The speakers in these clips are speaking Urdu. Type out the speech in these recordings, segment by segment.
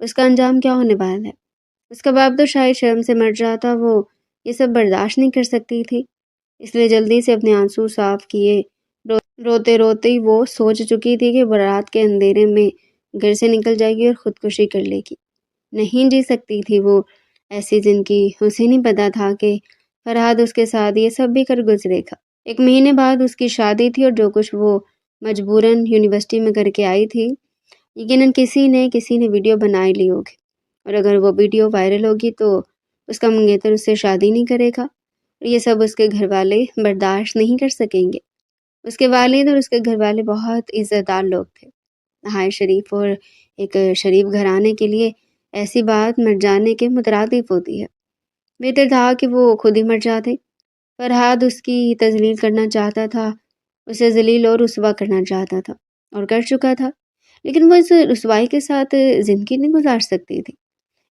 اس کا انجام کیا ہونے والا ہے؟ اس کا باپ تو شاید شرم سے مر جاتا، وہ یہ سب برداشت نہیں کر سکتی تھی، اس لیے جلدی سے اپنے آنسو صاف کیے۔ روتے روتے ہی وہ سوچ چکی تھی کہ برات کے اندھیرے میں گھر سے نکل جائے گی اور خودکشی کر لے گی۔ نہیں جی سکتی تھی وہ ایسی زندگی، اسے نہیں پتا تھا کہ فرحاد اس کے ساتھ یہ سب بھی کر گزرے گا۔ 1 مہینے بعد اس کی شادی تھی اور جو کچھ وہ مجبوراً یونیورسٹی میں کر کے آئی تھی، یقیناً کسی نے ویڈیو بنائی لی ہوگی، اور اگر وہ ویڈیو وائرل ہوگی تو اس کا منگیتر اس سے شادی نہیں کرے گا، اور یہ سب اس کے گھر والے برداشت نہیں کر سکیں گے۔ اس کے والد اور اس کے گھر والے بہت عزت دار لوگ تھے، نہایت شریف، اور ایک شریف گھرانے کے لیے ایسی بات مر جانے کے مترادف ہوتی ہے۔ بہتر تھا کہ وہ خود ہی مر جاتے۔ فرحاد اس کی تذلیل کرنا چاہتا تھا، اسے ذلیل اور رسوا کرنا چاہتا تھا، اور کر چکا تھا، لیکن وہ اس رسوائی کے ساتھ زندگی نہیں گزار سکتی تھی،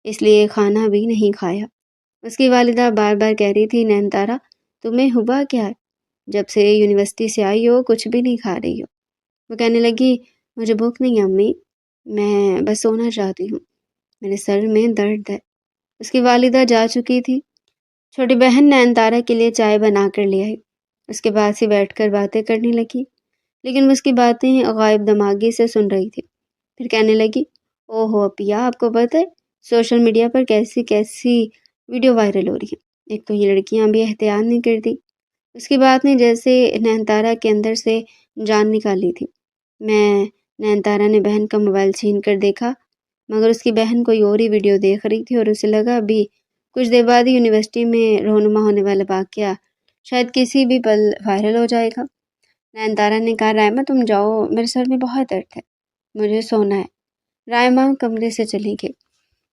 اس لیے کھانا بھی نہیں کھایا۔ اس کی والدہ بار بار کہہ رہی تھی، نین تارا تمہیں ہوا کیا ہے؟ جب سے یونیورسٹی سے آئی ہو کچھ بھی نہیں کھا رہی ہو۔ وہ کہنے لگی، مجھے بھوک نہیں امی، میں بس سونا چاہتی ہوں، میرے سر میں درد ہے۔ اس کی والدہ جا چکی تھی۔ چھوٹی بہن نین تارا کے لیے چائے بنا کر لے آئی، اس کے پاس ہی بیٹھ کر باتیں کرنے لگی، لیکن وہ اس کی باتیں غائب دماغی سے سن رہی تھی۔ پھر کہنے لگی، او ہو اپیا، آپ کو پتہ ہے سوشل میڈیا پر کیسی کیسی ویڈیو وائرل ہو رہی ہے، ایک تو یہ لڑکیاں بھی احتیاط نہیں کرتی۔ اس کی بات نے جیسے نین تارا کے اندر سے جان نکالی تھی۔ نین تارا نے بہن کا موبائل چھین کر دیکھا، مگر اس کی بہن کوئی اور ہی ویڈیو دیکھ رہی تھی، اور اسے لگا ابھی کچھ دیر بعد ہی یونیورسٹی میں رونما ہونے والا واقعہ شاید کسی بھی پل وائرل ہو جائے گا۔ نین تارا نے کہا، رائمہ تم جاؤ، میرے سر میں بہت درد ہے، مجھے سونا ہے۔ رائمہ کمرے سے چلی گئی۔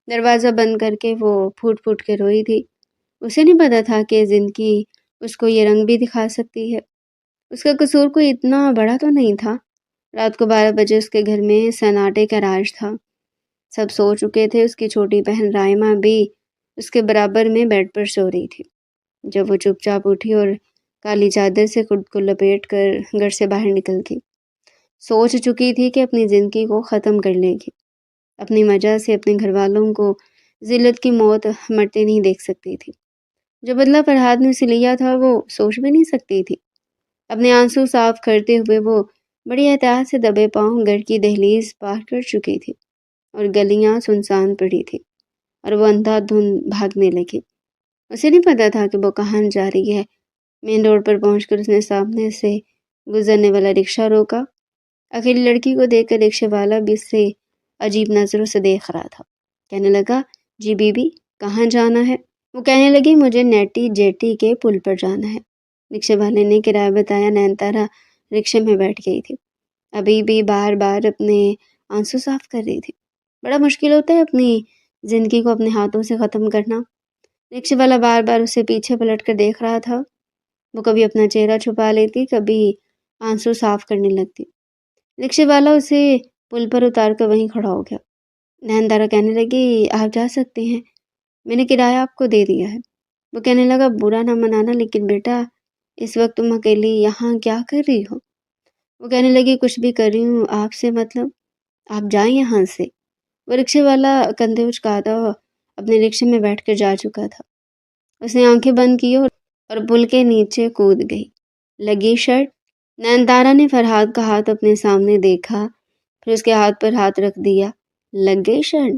دروازہ بند کر کے وہ پھوٹ پھوٹ کے روئی تھی۔ اسے نہیں پتا تھا کہ زندگی اس کو یہ رنگ بھی دکھا سکتی ہے۔ اس کا قصور کوئی اتنا بڑا تو نہیں تھا۔ رات کو 12 بجے اس کے گھر میں سناٹے کا راج تھا، سب سو چکے تھے۔ اس کی چھوٹی بہن رائمہ بھی اس کے برابر میں بیڈ پر سو رہی تھی، جب وہ چپ چاپ اٹھی اور کالی چادر سے خود کو لپیٹ کر گھر سے باہر نکل گئی۔ سوچ چکی تھی کہ اپنی زندگی کو ختم کر لے گی، اپنی وجہ سے اپنے گھر والوں کو ذلت کی موت مرتے نہیں دیکھ سکتی تھی۔ جو بدلہ فرحاد نے اسے لیا تھا وہ سوچ بھی نہیں سکتی تھی۔ اپنے آنسو صاف کرتے ہوئے وہ بڑی احتیاط سے دبے پاؤں گھر کی دہلیز پار کر چکی تھی، اور گلیاں سنسان پڑی تھی، اور وہ اندھا دھند بھاگنے لگی۔ اسے نہیں پتا تھا کہ وہ کہاں جا رہی ہے۔ مین روڈ پر پہنچ کر اس نے سامنے سے گزرنے والا رکشہ روکا۔ اکیلی لڑکی کو دیکھ کر رکشے والا بھی اس سے عجیب نظروں سے دیکھ رہا تھا۔ کہنے لگا، جی بی بی کہاں جانا ہے؟ وہ کہنے لگی، مجھے نیٹی جیٹی کے پل پر جانا ہے۔ رکشے والے نے کرایہ بتایا۔ نین تارا رکشے میں بیٹھ گئی تھی، ابھی بھی بار بار اپنے آنسو صاف کر رہی تھی۔ بڑا مشکل ہوتا ہے اپنی زندگی کو اپنے ہاتھوں سے ختم کرنا۔ رکشے والا بار بار اسے پیچھے پلٹ کر دیکھ رہا تھا۔ وہ کبھی اپنا چہرہ چھپا لیتی، کبھی آنسو صاف کرنے لگتی۔ رکشے والا اسے پل پر اتار کر وہیں کھڑا ہو گیا۔ نین تارا کہنے لگی، آپ جا سکتے ہیں، میں نے کرایہ آپ کو دے دیا ہے۔ وہ کہنے لگا، برا نہ منانا، لیکن بیٹا اس وقت تم اکیلی یہاں کیا کر رہی ہو؟ وہ کہنے لگی، کچھ بھی کر رہی ہوں، آپ سے مطلب، آپ جائیں یہاں سے۔ وہ رکشے والا کندھے اچکاتا اپنے رکشے میں بیٹھ کر جا چکا تھا۔ اس نے آنکھیں بند کی اور پل کے نیچے کود گئی۔ لگی شرٹ؟ نین تارا نے فرحاد کا ہاتھ اپنے سامنے دیکھا، پھر اس کے ہاتھ پر ہاتھ رکھ دیا۔ لگ گئی شرٹ؟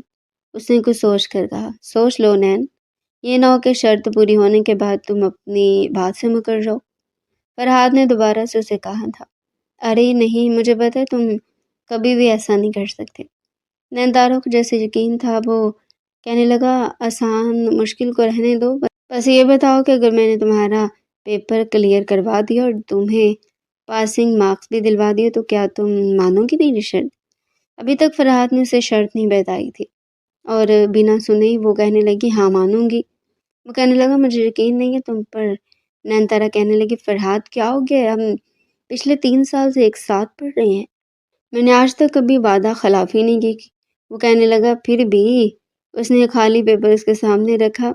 اس نے کچھ سوچ کر کہا، سوچ لو نین، یہ نہ ہو کہ شرط پوری ہونے کے بعد تم اپنی بات سے مکر جاؤ۔ فرحاد نے دوبارہ سے اسے کہا تھا، ارے نہیں، مجھے پتہ ہے تم کبھی بھی ایسا نہیں کر سکتے۔ نین تارا کو جیسے یقین تھا، وہ کہنے لگا، آسان مشکل کو رہنے دو، بس یہ بتاؤ کہ اگر میں نے تمہارا پیپر کلیئر کروا دیا اور تمہیں پاسنگ مارکس بھی دلوا دیے تو کیا تم مانو گی میری شرط؟ ابھی تک فرحاد نے اسے شرط نہیں بتائی تھی، اور بنا سنے ہی وہ کہنے لگی، ہاں مانوں گی۔ وہ کہنے لگا، مجھے یقین نہیں ہے تم پر۔ نین تارا کہنے لگی، فرحاد کیا ہو گیا؟ ہم پچھلے 3 سال سے ایک ساتھ پڑھ رہے ہیں، میں نے آج تک کبھی وعدہ خلافی نہیں کی۔ وہ کہنے لگا، پھر بھی۔ اس نے خالی پیپر اس کے سامنے رکھا،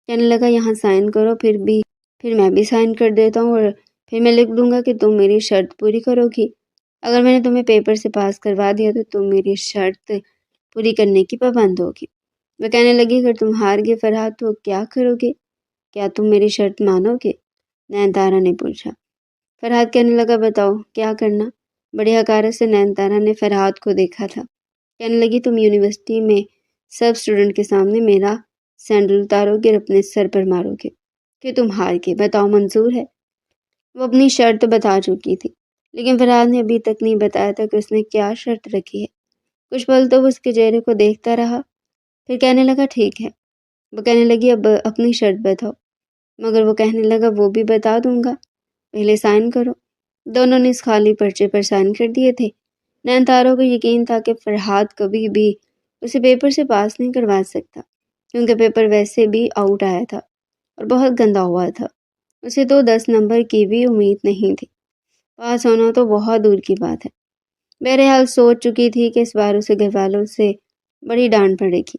کہنے لگا، یہاں سائن کرو، پھر میں بھی سائن کر دیتا ہوں، اور پھر میں لکھ دوں گا کہ تم میری شرط پوری کرو گی۔ اگر میں نے تمہیں پیپر سے پاس کروا دیا تو تم میری شرط پوری کرنے کی پابند ہوگی۔ وہ کہنے لگی اگر تم ہار گئے فرحاد تو کیا کرو گے؟ کیا تم میری شرط مانو گے؟ نین تارا نے پوچھا۔ فرحاد کہنے لگا بتاؤ کیا کرنا؟ بڑی حقارت سے نین تارا نے فرحاد کو دیکھا تھا۔ کہنے لگی تم یونیورسٹی میں سب اسٹوڈنٹ کے سامنے میرا سینڈل اتارو گے اور اپنے سر پر مارو گے کہ تم ہار گئے، بتاؤ منظور ہے؟ وہ اپنی شرط بتا چکی تھی، لیکن فرحاد نے ابھی تک نہیں بتایا تھا کہ اس نے کیا شرط رکھی ہے۔ کچھ پل تو وہ اس کے چہرے کو دیکھتا رہا، پھر کہنے لگا ٹھیک ہے۔ وہ کہنے لگی اب اپنی شرط بتاؤ، مگر وہ کہنے لگا وہ بھی بتا دوں گا، پہلے سائن کرو۔ دونوں نے اس خالی پرچے پر سائن کر دیے تھے۔ نین تارا کو یقین تھا کہ فرحاد کبھی بھی اسے پیپر سے پاس نہیں کروا سکتا، کیونکہ پیپر ویسے بھی آؤٹ آیا تھا اور بہت گندا ہوا تھا۔ اسے تو 10 نمبر کی بھی امید نہیں تھی، پاس ہونا تو بہت دور کی بات ہے۔ بہرحال سوچ چکی تھی کہ اس بار اسے گھر والوں سے بڑی ڈانٹ پڑے گی،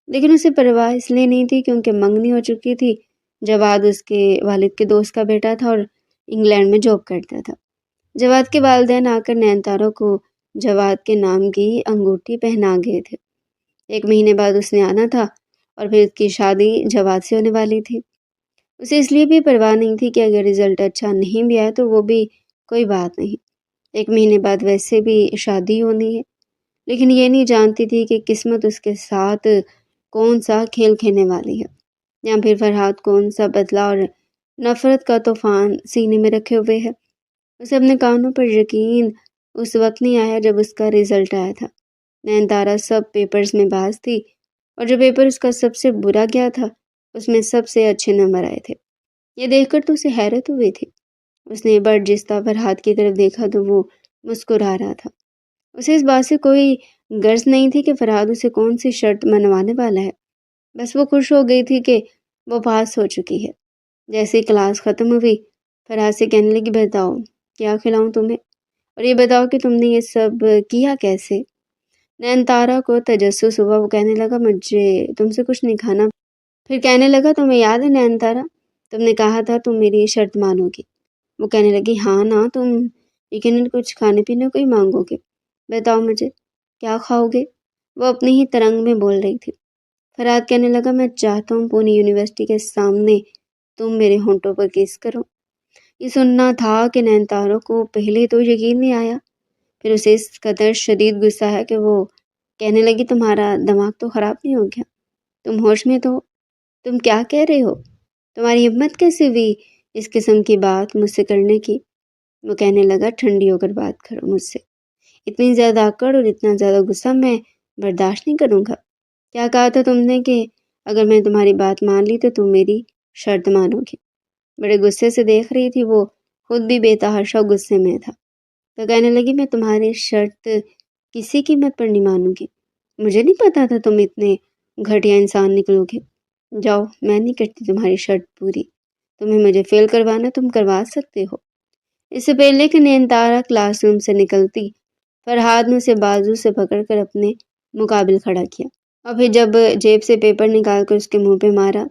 لیکن اسے پرواہ اس لیے نہیں تھی کیونکہ منگنی ہو چکی تھی۔ جواد اس کے والد کے دوست کا بیٹا تھا اور انگلینڈ میں جاب کرتا تھا۔ جواد کے والدین آ کر نین تارا کو جواد کے نام کی انگوٹھی پہنا گئے تھے۔ 1 مہینے بعد اس نے آنا تھا اور پھر اس کی شادی جواد سے ہونے والی تھی۔ اسے اس لیے بھی پرواہ نہیں تھی کہ اگر رزلٹ اچھا نہیں بھی آیا تو وہ بھی کوئی بات نہیں، 1 مہینے بعد ویسے بھی شادی ہونی ہے۔ لیکن یہ نہیں جانتی تھی کہ قسمت اس کے ساتھ کون سا کھیل کھیلنے والی ہے، یا پھر فرحاد کون سا بدلہ اور نفرت کا طوفان سینے میں رکھے ہوئے ہے۔ اسے اپنے کانوں پر یقین اس وقت نہیں آیا جب اس کا رزلٹ آیا تھا۔ نین تارا سب پیپرز میں باز تھی اور جو پیپر اس کا سب سے برا گیا تھا اس میں سب سے اچھے نمبر آئے تھے۔ یہ دیکھ کر تو اسے حیرت ہوئی تھی۔ اس نے برجستہ فرحاد کی طرف دیکھا تو وہ مسکرا رہا تھا۔ اسے اس بات سے کوئی غرض نہیں تھی کہ فرحاد اسے کون سی شرط منوانے والا ہے، بس وہ خوش ہو گئی تھی کہ وہ پاس ہو چکی ہے۔ جیسے کلاس ختم ہوئی فرحاد سے کہنے لگی بتاؤ کیا کھلاؤں تمہیں، اور یہ بتاؤ کہ تم نے یہ سب کیا کیسے؟ نین تارا کو تجسس ہوا، وہ کہنے لگا مجھے تم سے کچھ نہیں کھانا۔ پھر کہنے لگا تمہیں یاد ہے نین تارا، تم نے کہا تھا تم میری شرط مانو گی۔ وہ کہنے لگی ہاں نا، تم یقیناً کچھ کھانے پینے کو ہی مانگو گے، بتاؤ مجھے کیا کھاؤ گے؟ وہ اپنی ہی ترنگ میں بول رہی تھی۔ فرحاد کہنے لگا میں چاہتا ہوں پوری یونیورسٹی کے سامنے تم میرے ہونٹوں پر کس کرو۔ یہ سننا تھا کہ نین تارا کو پہلے تو یقین نہیں آیا، پھر اسے اس قدر شدید غصہ ہے کہ وہ کہنے لگی تمہارا دماغ تو خراب نہیں ہو گیا؟ تم ہوش میں تو ہو؟ تم کیا کہہ رہے ہو؟ تمہاری ہمت کیسے ہوئی اس قسم کی بات مجھ سے کرنے کی؟ وہ کہنے لگا ٹھنڈی ہو کر بات کرو مجھ سے، اتنی زیادہ اکڑ اور اتنا زیادہ غصہ میں برداشت نہیں کروں گا۔ کیا کہا تھا تم نے کہ اگر میں تمہاری بات مان لی تو تم میری شرط مانو گی؟ بڑے غصے سے دیکھ رہی تھی، وہ خود بھی بے تحاشا غصے میں تھا۔ تو کہنے لگی میں تمہاری شرط کسی قیمت پر نہیں مانوں گی، مجھے نہیں پتا تھا تم اتنے گھٹیا انسان نکلو گے۔ جاؤ میں نہیں کرتی تمہاری شرط پوری، تمہیں مجھے فیل کروانا تم کروا سکتے ہو۔ اس سے پہلے کہ نین تارا کلاس روم سے نکلتی فرحاد نے اسے بازو سے پکڑ کر اپنے مقابل کھڑا کیا اور پھر جب جیب سے پیپر نکال کر اس کے منہ پہ مارا،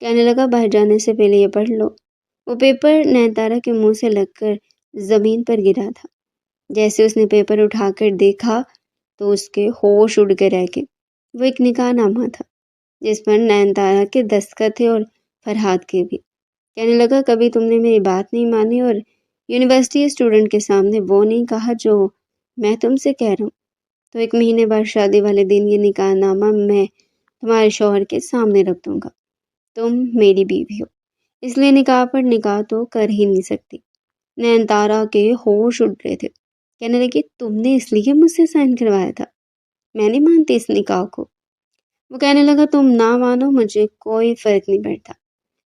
کہنے لگا باہر جانے سے پہلے یہ پڑھ لو۔ وہ پیپر نین تارا کے منہ سے لگ کر زمین پر گرا تھا۔ جیسے اس نے پیپر اٹھا کر دیکھا تو اس کے ہوش اڑ کے رہ گئے۔ وہ ایک نکاح نامہ تھا جس پر نین تارا کے دستخط تھے اور فرحاد کے بھی۔ کہنے لگا کبھی تم نے میری بات نہیں مانی اور یونیورسٹی اسٹوڈنٹ کے سامنے وہ نہیں کہا جو میں تم سے کہہ رہا ہوں، تو 1 مہینے بعد شادی والے دن یہ نکاح نامہ میں تمہارے شوہر کے سامنے رکھ دوں گا۔ تم میری بیوی ہو، اس لیے نکاح پر نکاح تو کر ہی نہیں سکتی۔ نین تارا کے ہوش اڑ رہے تھے۔ کہنے لگی تم نے اس لیے مجھ سے سائن کروایا تھا؟ میں نہیں مانتی اس نکاح کو۔ وہ کہنے لگا تم نہ مانو مجھے کوئی فرق نہیں پڑتا،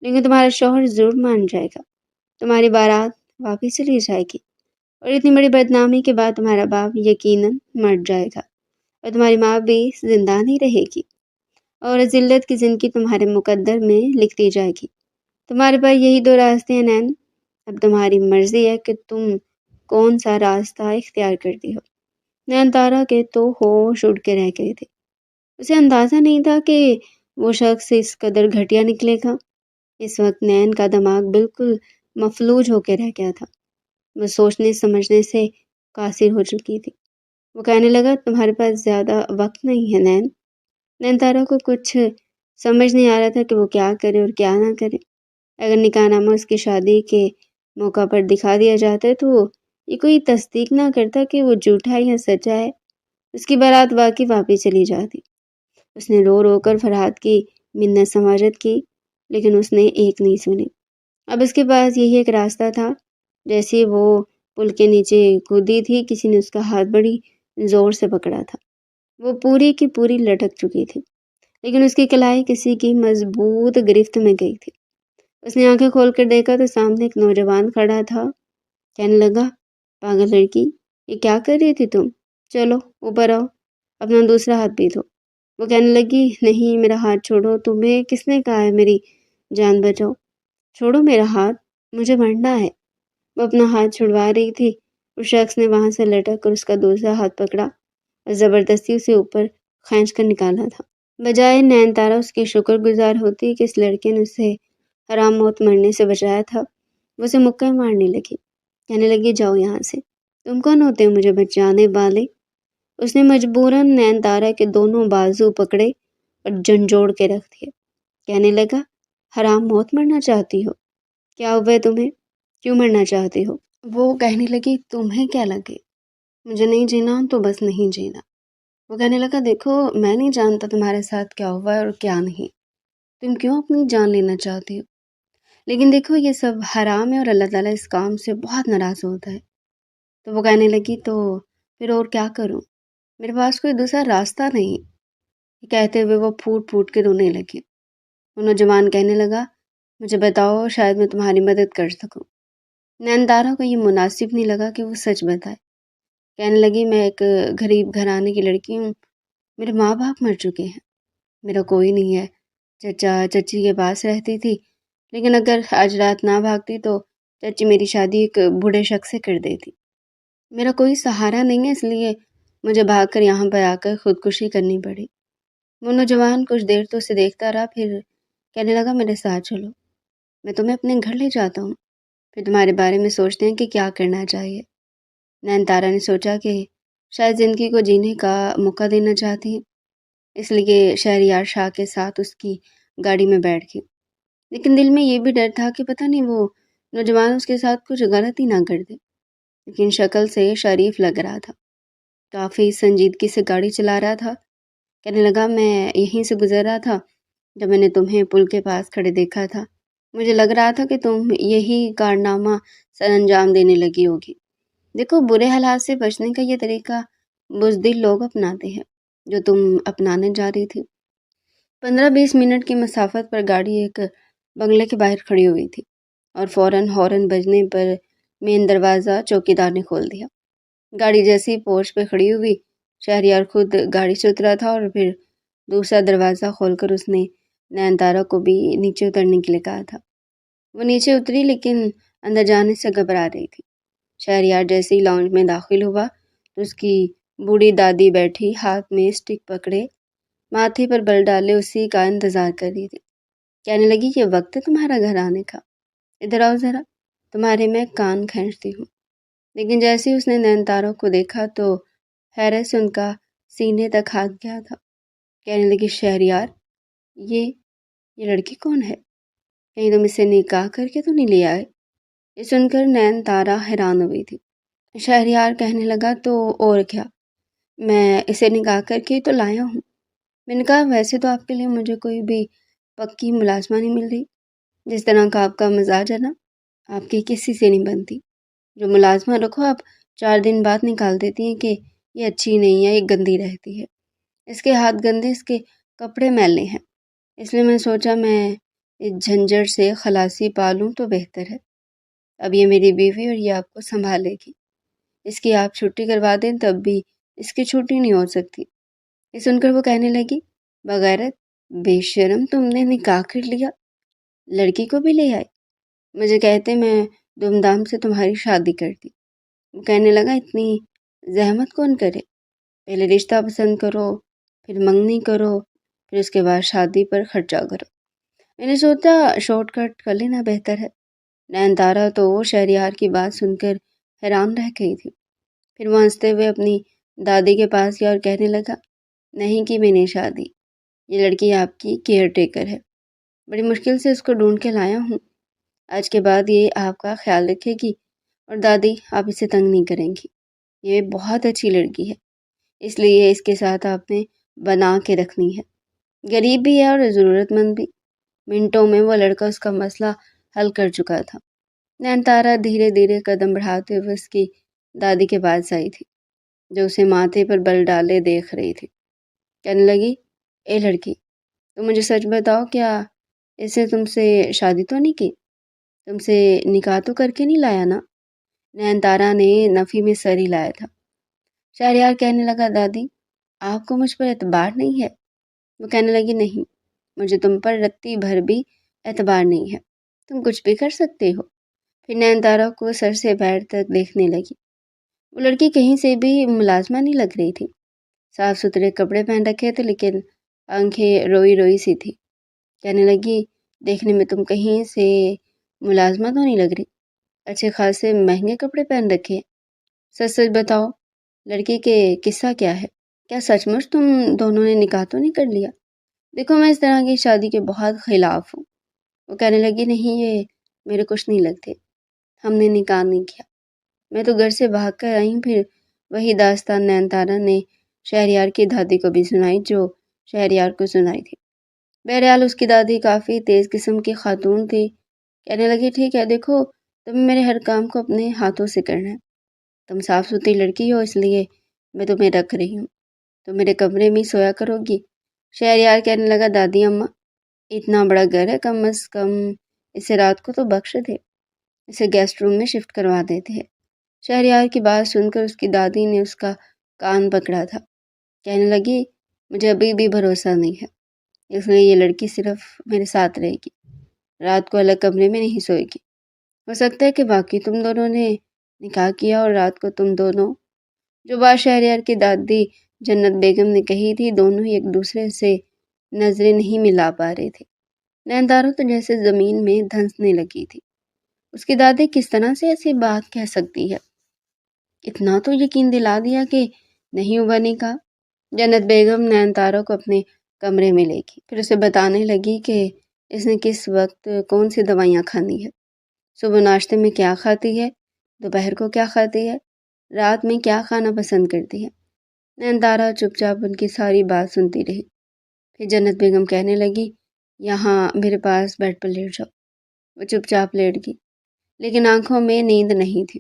لیکن تمہارا شوہر ضرور مان جائے گا، تمہاری بارات واپس چلی جائے گی، اور اتنی بڑی بدنامی کے بعد تمہارا باپ یقیناً مر جائے گا اور تمہاری ماں بھی زندہ نہیں رہے گی، اور ذلت کی زندگی تمہارے مقدر میں لکھتی جائے گی۔ تمہارے پاس یہی 2 راستے ہیں نین، اب تمہاری مرضی ہے کہ تم کون سا راستہ اختیار کرتی ہو۔ نین تارا کے تو ہوش اڑ کے رہ گئے تھے۔ اسے اندازہ نہیں تھا کہ وہ شخص اس قدر گھٹیا نکلے گا۔ اس وقت نین کا دماغ بالکل مفلوج ہو کے رہ گیا تھا، وہ سوچنے سمجھنے سے قاصر ہو چکی تھی۔ وہ کہنے لگا تمہارے پاس زیادہ وقت نہیں ہے نین تارا کو کچھ سمجھ نہیں آ رہا تھا کہ وہ کیا کرے اور کیا نہ کرے۔ اگر نکاح نامہ اس کی شادی کے موقع پر دکھا دیا جاتا ہے تو یہ کوئی تصدیق نہ کرتا کہ وہ جھوٹا ہے یا سچا ہے۔ اس کی بارات واقعی واپس چلی جاتی۔ اس نے رو رو کر فرحات کی منت سماجت کی، لیکن اس نے ایک نہیں سنی۔ اب اس کے پاس یہی ایک راستہ تھا۔ جیسے وہ پل کے نیچے کودی تھی، کسی نے اس کا ہاتھ بڑی زور سے پکڑا تھا۔ وہ پوری کی پوری لٹک چکی تھی، لیکن اس کی کلائی کسی کی مضبوط گرفت میں گئی تھی۔ اس نے آنکھیں کھول کر دیکھا تو سامنے ایک نوجوان کھڑا تھا۔ کہنے لگا، پاگل لڑکی، یہ کیا کر رہی تھی تم؟ چلو اوپر آؤ، اپنا دوسرا ہاتھ بھی دو۔ وہ کہنے لگی، نہیں، میرا ہاتھ چھوڑو، تمہیں کس نے کہا ہے میری جان بچاؤ؟ چھوڑو میرا ہاتھ، مجھے مرنا ہے۔ وہ اپنا ہاتھ چھڑوا رہی تھی، اس شخص نے وہاں سے لٹک کر اس کا دوسرا ہاتھ پکڑا اور زبردستی اسے اوپر کھینچ کر نکالا تھا۔ بجائے نین تارا اس کی شکر گزار ہوتی کہ اس لڑکے نے اسے حرام موت مرنے سے بچایا تھا، وہ اسے مکہ مارنے لگی۔ کہنے لگی، جاؤ یہاں سے، تم کون ہوتے ہیں مجھے بچانے والے؟ اس نے مجبوراً نین تارا کے دونوں بازو پکڑے اور جھنجھوڑ کے رکھ دیے۔ کہنے لگا، حرام موت مرنا چاہتی ہو؟ کیا ہوا ہے تمہیں؟ کیوں مرنا چاہتی ہو؟ وہ کہنے لگی، تمہیں کیا لگے، مجھے نہیں جینا تو بس نہیں جینا۔ وہ کہنے لگا، دیکھو میں نہیں جانتا تمہارے ساتھ کیا ہوا ہے اور کیا نہیں، تم کیوں اپنی جان لینا چاہتی ہو، لیکن دیکھو یہ سب حرام ہے اور اللہ تعالیٰ اس کام سے بہت ناراض ہوتا ہے۔ تو وہ کہنے لگی، تو پھر اور کیا کروں، میرے پاس کوئی دوسرا راستہ نہیں۔ کہتے ہوئے وہ پھوٹ پھوٹ کے رونے لگی۔ وہ نوجوان کہنے لگا، مجھے بتاؤ، شاید میں تمہاری مدد کر سکوں۔ نین تارا کو یہ مناسب نہیں لگا کہ وہ سچ بتائے۔ کہنے لگی، میں ایک غریب گھرانے کی لڑکی ہوں، میرے ماں باپ مر چکے ہیں، میرا کوئی نہیں ہے، چچا چچی کے پاس رہتی تھی، لیکن اگر آج رات نہ بھاگتی تو چچی میری شادی ایک بوڑھے شخص سے کر دیتی۔ میرا کوئی سہارا نہیں ہے، اس لیے مجھے بھاگ کر یہاں پر آ کر خودکشی کرنی پڑی۔ وہ نوجوان کچھ دیر تو اسے دیکھتا رہا، پھر کہنے لگا، میرے ساتھ چلو، میں تمہیں اپنے گھر لے جاتا ہوں، پھر تمہارے بارے میں سوچتے ہیں کہ کیا کرنا چاہیے۔ نین تارا نے سوچا کہ شاید زندگی کو جینے کا موقع دینا چاہتی ہے، اس لیے شہریار شاہ کے ساتھ اس کی گاڑی میں بیٹھ گئی۔ لیکن دل میں یہ بھی ڈر تھا کہ پتہ نہیں وہ نوجوان اس کے ساتھ کچھ غلطی نہ کر دے، لیکن شکل سے شریف لگ رہا تھا، کافی سنجیدگی سے گاڑی چلا رہا تھا۔ کہنے لگا، میں یہیں سے گزر رہا تھا جب میں نے تمہیں پل کے پاس کھڑے دیکھا تھا، مجھے لگ رہا تھا کہ تم یہی کارنامہ سر انجام دینے لگی ہوگی۔ دیکھو، برے حالات سے بچنے کا یہ طریقہ بزدل لوگ اپناتے ہیں جو تم اپنانے جا رہی تھی۔ 15-20 منٹ کی مسافت پر گاڑی ایک بنگلے کے باہر کھڑی ہوئی تھی اور فوراً ہارن بجنے پر مین دروازہ چوکیدار نے کھول دیا۔ گاڑی جیسی پورچ پہ کھڑی ہوئی، شہریار خود گاڑی سے اترا تھا اور پھر دوسرا دروازہ کھول کر اس نے نین تارا کو بھی نیچے اترنے کے لیے کہا تھا۔ وہ نیچے اتری، لیکن اندر جانے سے گھبرا رہی تھی۔ شہریار جیسے ہی لاؤنج میں داخل ہوا تو اس کی بوڑھی دادی بیٹھی، ہاتھ میں اسٹک پکڑے، ماتھے پر بل ڈالے اسی کا انتظار کر رہی تھی۔ کہنے لگی، یہ وقت ہے تمہارا گھر آنے کا، ادھر آؤ ذرا، تمہارے میں کان کھینچتی ہوں۔ لیکن جیسے ہی اس نے نین تارا کو دیکھا تو حیرت سے ان کا سینے تک ہاتھ گیا تھا۔ کہنے لگی، شہریار، یہ لڑکی کون ہے؟ کہیں تم اسے نکاح کر کے تو نہیں لے آئے؟ یہ سن کر نین تارا حیران ہوئی تھی۔ شہریار کہنے لگا، تو اور کیا، میں اسے نکاح کر کے تو لایا ہوں۔ میں نے کہا، ویسے تو آپ کے لیے مجھے کوئی بھی پکی ملازمہ نہیں مل رہی، جس طرح کا آپ کا مزاج ہے نا، آپ کی کسی سے نہیں بنتی۔ جو ملازمہ رکھو آپ 4 دن بعد نکال دیتی ہیں کہ یہ اچھی نہیں ہے، یہ گندی رہتی ہے، اس کے ہاتھ گندے، اس کے کپڑے میلے ہیں، اس لیے میں سوچا میں اس جھنجھٹ سے خلاصی پالوں تو بہتر ہے۔ اب یہ میری بیوی اور یہ آپ کو سنبھالے گی، اس کی آپ چھٹی کروا دیں تب بھی اس کی چھٹی نہیں ہو سکتی۔ یہ سن کر وہ کہنے لگی، بغیرت، بے شرم، تم نے نکاح کر لیا، لڑکی کو بھی لے آئے، مجھے کہتے میں دھوم دھام سے تمہاری شادی کرتی۔ وہ کہنے لگا، اتنی زحمت کون کرے، پہلے رشتہ پسند کرو، پھر منگنی کرو، پھر اس کے بعد شادی پر خرچہ کرو، میں نے سوچا شارٹ کٹ کر لینا بہتر ہے۔ نین تارا تو شہریار کی بات سن کر حیران رہ گئی تھی، پھر وہ ہنستے ہوئے اپنی دادی کے پاس گیا اور کہنے لگا، نہیں کی میں نے شادی، یہ لڑکی آپ کی کیئر ٹیکر ہے، بڑی مشکل سے اس کو ڈھونڈ کے لایا ہوں، آج کے بعد یہ آپ کا خیال رکھے گی، اور دادی آپ اسے تنگ نہیں کریں گی، یہ بہت اچھی لڑکی ہے، اس لیے اس کے ساتھ آپ نے بنا کے رکھنی ہے، غریب بھی ہے اور ضرورت مند بھی۔ منٹوں میں وہ لڑکا اس کا مسئلہ حل کر چکا تھا۔ نینتارا دھیرے دھیرے قدم بڑھاتے ہوئے اس کی دادی کے پاس آئی تھی، جو اسے ماتھے پر بل ڈالے دیکھ رہی تھی۔ کہنے لگی، اے لڑکی، تم مجھے سچ بتاؤ، کیا اس نے تم سے شادی تو نہیں کی؟ تم سے نکاح تو کر کے نہیں لایا نا؟ نینتارا نے نفی میں سر ہلایا تھا۔ شہریار کہنے لگا، دادی آپ کو مجھ پر اعتبار نہیں ہے؟ وہ کہنے لگی، نہیں، مجھے تم پر رتی بھر بھی اعتبار نہیں ہے، تم کچھ بھی کر سکتے ہو۔ پھر نینتارا کو سر سے پیر تک دیکھنے لگی۔ وہ لڑکی کہیں سے بھی ملازمہ نہیں لگ رہی تھی، صاف ستھرے کپڑے پہن رکھے تھے لیکن آنکھیں روئی روئی سی تھی۔ کہنے لگی، دیکھنے میں تم کہیں سے ملازمہ تو نہیں لگ رہی، اچھے خاصے مہنگے کپڑے پہن رکھے، سچ سچ بتاؤ لڑکی کے قصہ کیا ہے؟ کیا سچ مچ تم دونوں نے نکاح تو نہیں کر لیا؟ دیکھو میں اس طرح کی شادی کے بہت خلاف ہوں۔ وہ کہنے لگی، نہیں، یہ میرے کچھ نہیں لگتے، ہم نے نکاح نہیں کیا، میں تو گھر سے بھاگ کر آئی ہوں۔ پھر وہی داستان نینتارا نے شہریار کی دادی کو بھی سنائی جو شہریار کو سنائی تھی۔ بہرحال اس کی دادی کافی تیز قسم کی خاتون تھی۔ کہنے لگی، ٹھیک ہے، دیکھو تمہیں میرے ہر کام کو اپنے ہاتھوں سے کرنا ہے، تم صاف ستھری لڑکی ہو اس لیے میں تمہیں رکھ رہی ہوں، تو میرے کمرے میں ہی سویا کرو گی۔ شہریار کہنے لگا، دادی اماں اتنا بڑا گھر ہے، کم از کم اسے رات کو تو بخش دے، اسے گیسٹ روم میں شفٹ کروا دیتے ہیں۔ شہریار کی بات سن کر اس کی دادی نے اس کا کان پکڑا تھا۔ کہنے لگی، مجھے ابھی بھی بھروسہ نہیں ہے، اس لیے یہ لڑکی صرف میرے ساتھ رہے گی، رات کو الگ کمرے میں نہیں سوئے گی۔ ہو سکتا ہے کہ باقی تم دونوں نے نکاح کیا اور رات کو تم دونوں، جو بات شہریار کی دادی جنت بیگم نے کہی تھی، دونوں ہی ایک دوسرے سے نظریں نہیں ملا پا رہے تھے۔ نینتارا تو جیسے زمین میں دھنسنے لگی تھی۔ اس کی دادی کس طرح سے ایسی بات کہہ سکتی ہے؟ اتنا تو یقین دلا دیا کہ نہیں ہوگا نکاح۔ جنت بیگم نینتارا کو اپنے کمرے میں لے گئی، پھر اسے بتانے لگی کہ اس نے کس وقت کون سی دوائیاں کھانی ہے، صبح ناشتے میں کیا کھاتی ہے، دوپہر کو کیا کھاتی ہے، رات میں کیا کھانا پسند کرتی ہے۔ نینتارا چپ چاپ ان کی ساری بات سنتی رہی۔ پھر جنت بیگم کہنے لگی، یہاں میرے پاس بیڈ پر لیٹ جاؤ۔ وہ چپ چاپ لیٹ گئی، لیکن آنکھوں میں نیند نہیں تھی۔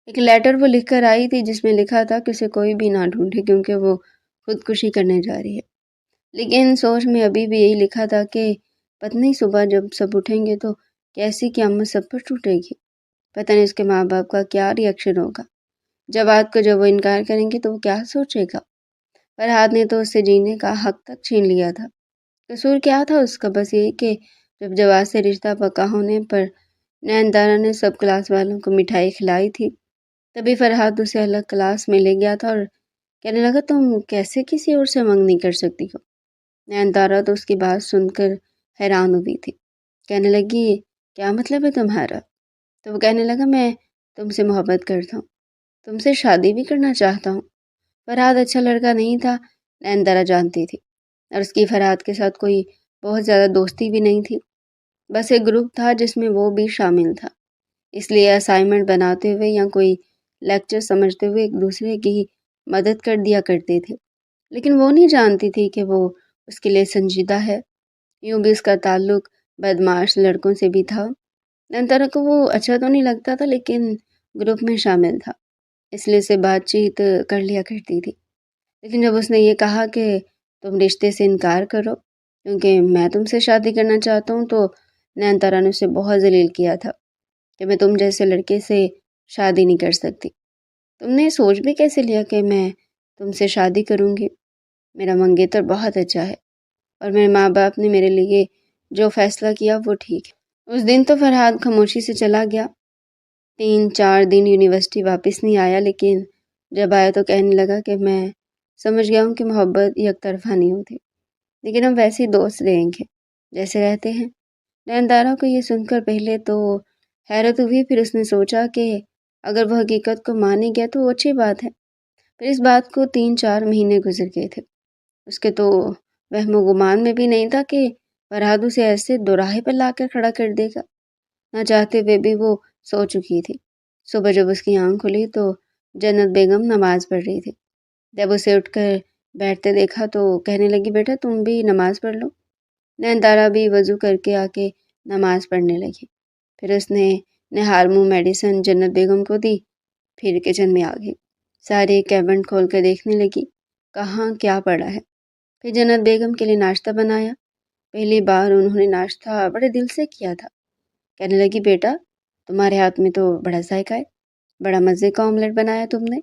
ایک لیٹر وہ لکھ کر آئی تھی جس میں لکھا تھا کہ اسے کوئی بھی نہ ڈھونڈے کیونکہ وہ خودکشی کرنے جا رہی ہے، لیکن سوچ میں ابھی بھی یہی لکھا تھا کہ پتہ نہیں صبح جب سب اٹھیں گے تو کیسی قیامت سب پر ٹوٹے گی، پتہ نہیں اس کے ماں باپ کا کیا ری ایکشن ہوگا، جب وہ انکار کریں گے تو وہ کیا سوچے گا۔ فرحاد نے تو اس سے جینے کا حق تک چھین لیا تھا، قصور کیا تھا اس کا؟ بس یہی کہ جب جواز سے رشتہ پکا ہونے پر نینتارا نے سب کلاس والوں کو مٹھائی کھلائی تھی، تبھی فرحاد اسے الگ کلاس میں لے گیا تھا اور کہنے لگا، تم کیسے کسی اور سے منگنی کر سکتی ہو؟ نینتارا تو اس کی بات سن کر حیران ہوئی تھی، کہنے لگی، کیا مطلب ہے تمہارا؟ تو وہ کہنے لگا، میں تم سے محبت کرتا ہوں، تم سے شادی بھی کرنا چاہتا ہوں۔ فرحاد اچھا لڑکا نہیں تھا، نینتارا جانتی تھی، اور اس کی فرحاد کے ساتھ کوئی بہت زیادہ دوستی بھی نہیں تھی، بس ایک گروپ تھا جس میں وہ بھی شامل تھا، اس لیے اسائنمنٹ بناتے ہوئے یا کوئی لیکچر سمجھتے ہوئے ایک دوسرے کی مدد کر دیا کرتے تھے، لیکن وہ نہیں جانتی تھی کہ وہ اس کے لیے سنجیدہ ہے۔ یوں بھی اس کا تعلق بدمعاش لڑکوں سے بھی تھا۔ نینتارا کو وہ اچھا تو نہیں لگتا تھا لیکن گروپ میں شامل تھا، اس لیے سے بات چیت کر لیا کرتی تھی، لیکن جب اس نے یہ کہا کہ تم رشتے سے انکار کرو کیونکہ میں تم سے شادی کرنا چاہتا ہوں، تو نینتارا نے اسے بہت ذلیل کیا تھا کہ میں تم جیسے لڑکے سے شادی نہیں کر سکتی، تم نے سوچ بھی کیسے لیا کہ میں تم سے شادی کروں گی؟ میرا منگیتر بہت اچھا ہے اور میرے ماں باپ نے میرے لیے جو فیصلہ کیا وہ ٹھیک ہے۔ اس دن تو فرحاد خاموشی سے چلا گیا، 3-4 دن یونیورسٹی واپس نہیں آیا، لیکن جب آیا تو کہنے لگا کہ میں سمجھ گیا ہوں کہ محبت یک طرفہ نہیں ہوتی، لیکن ہم ویسے ہی دوست رہیں گے جیسے رہتے ہیں۔ نینتارا کو یہ سن کر پہلے تو حیرت ہوئی، پھر اس نے سوچا کہ اگر وہ حقیقت کو مانے گیا تو وہ اچھی بات ہے، پھر اس بات کو 3-4 مہینے گزر گئے تھے۔ اس کے تو وہم و گمان میں بھی نہیں تھا کہ فرہاد اسے ایسے دوراہے پر لا کر کھڑا کر دے گا۔ نہ چاہتے ہوئے بھی وہ سو چکی تھی۔ صبح جب اس کی آنکھ کھلی تو جنت بیگم نماز پڑھ رہی تھی۔ جب اسے اٹھ کر بیٹھتے دیکھا تو کہنے لگی، بیٹا تم بھی نماز پڑھ لو۔ نین تارا بھی وضو کر کے آ کے نماز پڑھنے لگی۔ پھر اس نے نہار منہ میڈیسن جنت بیگم کو دی، پھر کچن میں آ گئی۔ سارے کیبنٹ کھول کر دیکھنے لگی کہاں کیا پڑا ہے۔ پھر جنت بیگم کے لیے ناشتہ بنایا۔ پہلی بار انہوں نے ناشتہ بڑے دل سے کیا تھا۔ کہنے لگی، بیٹا تمہارے ہاتھ میں تو بڑا ذائقہ ہے، بڑا مزے کا آملیٹ بنایا تم نے۔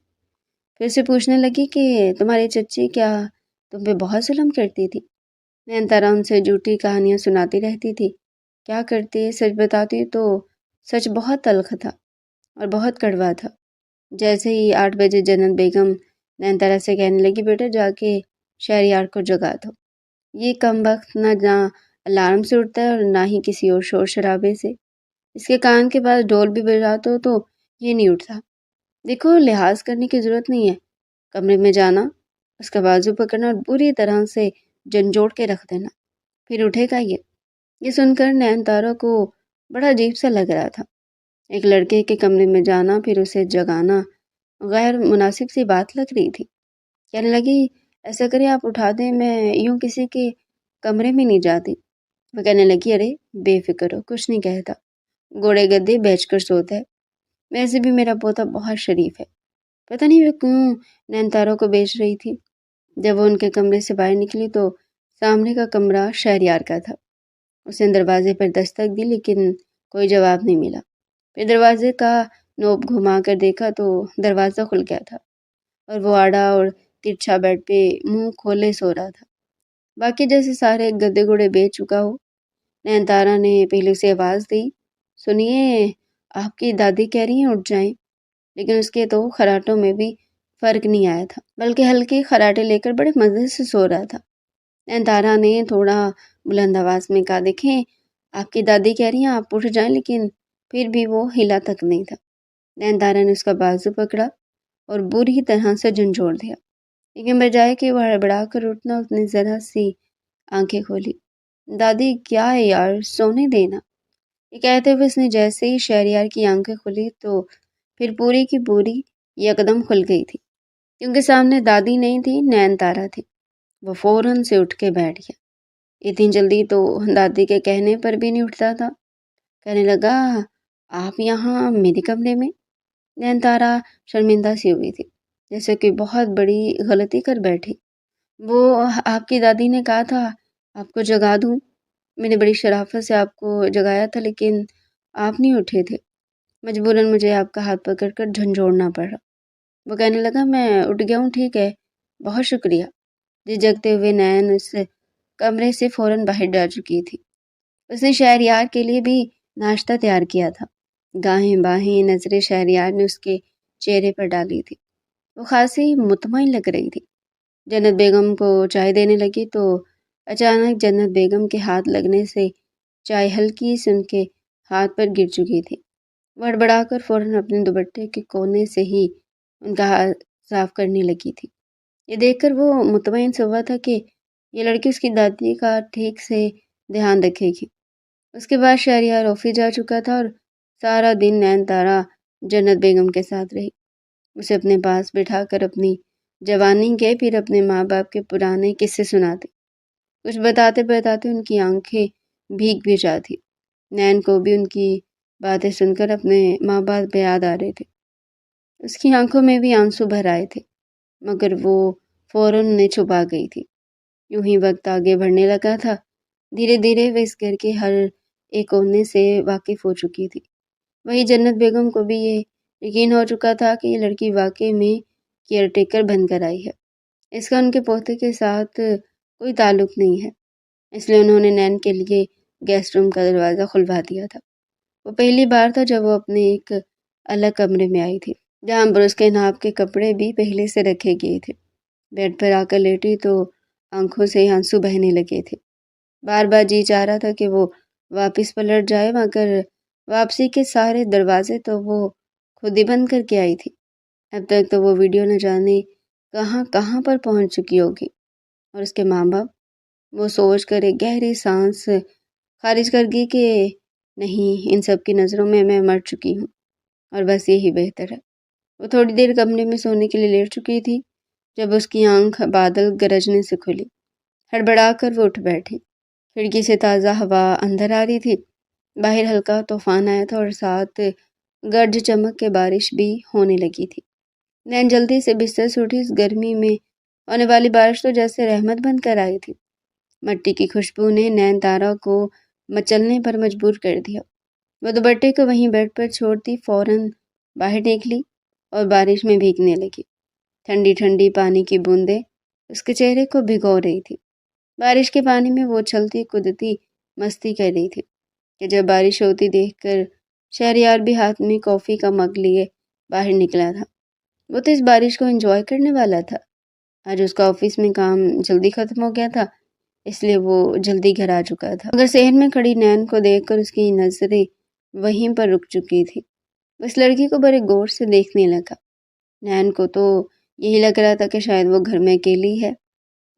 پھر سے پوچھنے لگی کہ تمہاری چچی کیا تم پہ بہت ظلم کرتی تھی؟ نین تارا ان سے جھوٹی کہانیاں سناتی رہتی تھی۔ کیا کرتی، سچ بتاتی تو سچ بہت تلخ تھا اور بہت کڑوا تھا۔ جیسے ہی 8 بجے جنت بیگم نین تارا سے کہنے لگی، بیٹا جا کے شہریار کو جگا دو۔ یہ کم وقت نہ الارم سے اٹھتا ہے اور نہ ہی کسی اور شور شرابے سے۔ اس کے کان کے پاس ڈھول بھی بجا دو تو یہ نہیں اٹھتا۔ دیکھو لحاظ کرنے کی ضرورت نہیں ہے، کمرے میں جانا، اس کا بازو پکڑنا اور بری طرح سے جھنجھوڑ کے رکھ دینا، پھر اٹھے گا یہ سن کر نین تارا کو بڑا عجیب سا لگ رہا تھا۔ ایک لڑکے کے کمرے میں جانا پھر اسے جگانا غیر مناسب سی بات لگ رہی تھی۔ کہنے لگی، ایسا کرے آپ اٹھا دیں، میں یوں کسی کے کمرے میں نہیں جاتی۔ وہ کہنے لگی، ارے بے فکر ہو، کچھ نہیں کہتا، گھوڑے گدے بیچ کر سوتا ہے، ویسے بھی میرا پوتا بہت شریف ہے۔ پتہ نہیں وہ کیوں نین تارا کو بیچ رہی تھی۔ جب وہ ان کے کمرے سے باہر نکلی تو سامنے کا کمرہ شہریار کا تھا۔ اس نے دروازے پر دستک دی لیکن کوئی جواب نہیں ملا۔ پھر دروازے کا نوب گھما کر دیکھا تو دروازہ کھل گیا تھا اور وہ آڑا اور ترچھا بیڈ پہ منہ کھولے سو رہا تھا، باقی جیسے سارے گدے گھوڑے بیچ چکا ہو۔ نین تارا نے پہلے اسے آواز دی، سنیے آپ کی دادی کہہ رہی ہیں اٹھ جائیں، لیکن اس کے تو خراٹوں میں بھی فرق نہیں آیا تھا، بلکہ ہلکے خراٹے لے کر بڑے مزے سے سو رہا تھا۔ نین تارا نے تھوڑا بلند آواز میں کہا، دیکھیں آپ کی دادی کہہ رہی ہیں آپ اٹھ جائیں، لیکن پھر بھی وہ ہلا تک نہیں تھا۔ نین تارا نے اس کا بازو پکڑا اور بری طرح سے جھنجھوڑ دیا، لیکن بجائے کہ وہ ہڑبڑا کر اٹھنا اس نے ذرا سی آنکھیں کھولی۔ دادی کیا ہے یار، سونے دینا۔ یہ کہتے ہوئے اس نے جیسے ہی شہریار کی آنکھیں کھلی تو پھر پوری کی پوری یکدم کھل گئی تھی، کیونکہ سامنے دادی نہیں تھی، نین تارا تھی۔ وہ فوراً سے اٹھ کے بیٹھ گیا۔ اتنی جلدی تو دادی کے کہنے پر بھی نہیں اٹھتا تھا۔ کہنے لگا، آپ یہاں میرے کمرے میں؟ نین تارا شرمندہ سی ہوئی تھی، جیسے کہ بہت بڑی غلطی کر بیٹھی۔ وہ آپ کی دادی نے کہا تھا آپ کو جگا دوں، میں نے بڑی شرافت سے آپ کو جگایا تھا لیکن آپ نہیں اٹھے تھے، مجبوراً مجھے آپ کا ہاتھ پکڑ کر جھنجھوڑنا پڑا۔ وہ کہنے لگا، میں اٹھ گیا ہوں، ٹھیک ہے، بہت شکریہ۔ جھجکتے ہوئے نین اس کمرے سے فوراً باہر جا چکی تھی۔ اس نے شہریار کے لیے بھی ناشتہ تیار کیا تھا۔ گاہیں باہیں نظریں شہریار نے اس کے چہرے پر ڈالی تھی۔ وہ خاصی مطمئن لگ رہی تھی۔ جنت بیگم کو چائے دینے لگی تو اچانک جنت بیگم کے ہاتھ لگنے سے چائے ہلکی سے ان کے ہاتھ پر گر چکی تھی۔ وہ ہڑبڑا کر فوراً اپنے دوپٹے کے کونے سے ہی ان کا ہاتھ صاف کرنے لگی تھی۔ یہ دیکھ کر وہ مطمئن سے ہوا تھا کہ یہ لڑکی اس کی دادی کا ٹھیک سے دھیان رکھے گی۔ اس کے بعد شہریار آفس جا چکا تھا اور سارا دن نین تارا جنت بیگم کے ساتھ رہی۔ اسے اپنے پاس بٹھا کر اپنی جوانی کے پھر اپنے ماں باپ کے پرانے قصے سناتے، کچھ بتاتے بتاتے ان کی آنکھیں بھیگ بھی جاتی۔ نین کو بھی ان کی باتیں سن کر اپنے ماں باپ یاد آ رہے تھے۔ اس کی آنکھوں میں بھی آنسو بھر آئے تھے، مگر وہ فوراً انہیں چھپا گئی تھی۔ یوں ہی وقت آگے بڑھنے لگا تھا۔ دھیرے دھیرے وہ اس گھر کے ہر ایک کونے سے واقف ہو چکی تھی۔ وہی جنت بیگم کو بھی یہ یقین ہو چکا تھا کہ یہ لڑکی واقعی میں کیئر ٹیکر بن کر آئی ہے، اس کا ان کے پوتے کے ساتھ کوئی تعلق نہیں ہے۔ اس لیے انہوں نے نین کے لیے گیسٹ روم کا دروازہ کھلوا دیا تھا۔ وہ پہلی بار تھا جب وہ اپنے ایک الگ کمرے میں آئی تھی، جہاں پر اس کے ناپ کے کپڑے بھی پہلے سے رکھے گئے تھے۔ بیڈ پر آ کر لیٹی تو آنکھوں سے آنسو بہنے لگے تھے۔ بار بار جی چاہ رہا تھا کہ وہ واپس پلٹ جائے، مگر واپسی کے سارے دروازے تو وہ خود ہی بند کر کے آئی تھی۔ اب تک تو وہ ویڈیو نہ جانے کہاں کہاں پر پہنچ چکی ہوگی، اور اس کے ماں باپ؟ وہ سوچ کر ایک گہری سانس خارج کر گئی کہ نہیں، ان سب کی نظروں میں مر چکی ہوں، اور بس یہی بہتر ہے۔ وہ تھوڑی دیر کمرے میں سونے کے لیے لیٹ چکی تھی جب اس کی آنکھ بادل گرجنے سے کھلی۔ ہڑبڑا کر وہ اٹھ بیٹھی۔ کھڑکی سے تازہ ہوا اندر آ رہی تھی۔ باہر ہلکا طوفان آیا تھا اور ساتھ گرج چمک کے بارش بھی ہونے لگی تھی۔ نین جلدی سے بستر سے اٹھی۔ اس گرمی میں ہونے والی بارش تو جیسے رحمت بن کر آئی تھی۔ مٹی کی خوشبو نے نین تارا کو مچلنے پر مجبور کر دیا۔ وہ دوپٹے کو وہیں بیڈ پر چھوڑتی فوراً باہر نکلی اور بارش میں بھیگنے لگی۔ ٹھنڈی ٹھنڈی پانی کی بوندیں اس کے چہرے کو بھگو رہی تھی۔ بارش کے پانی میں وہ اچھلتی کودتی مستی کر رہی تھی کہ جب بارش ہوتی دیکھ کر شہریار بھی ہاتھ میں کافی کا مگ لیے باہر نکلا تھا۔ وہ تو اس بارش کو انجوائے کرنے والا تھا۔ آج اس کا آفس میں کام جلدی ختم ہو گیا تھا، اس لیے وہ جلدی گھر آ چکا تھا، مگر صحن میں کھڑی نین کو دیکھ کر اس کی نظریں وہیں پر رک چکی تھی۔ اس لڑکی کو بڑے غور سے دیکھنے لگا۔ نین کو تو یہی لگ رہا تھا کہ شاید وہ گھر میں اکیلی ہے،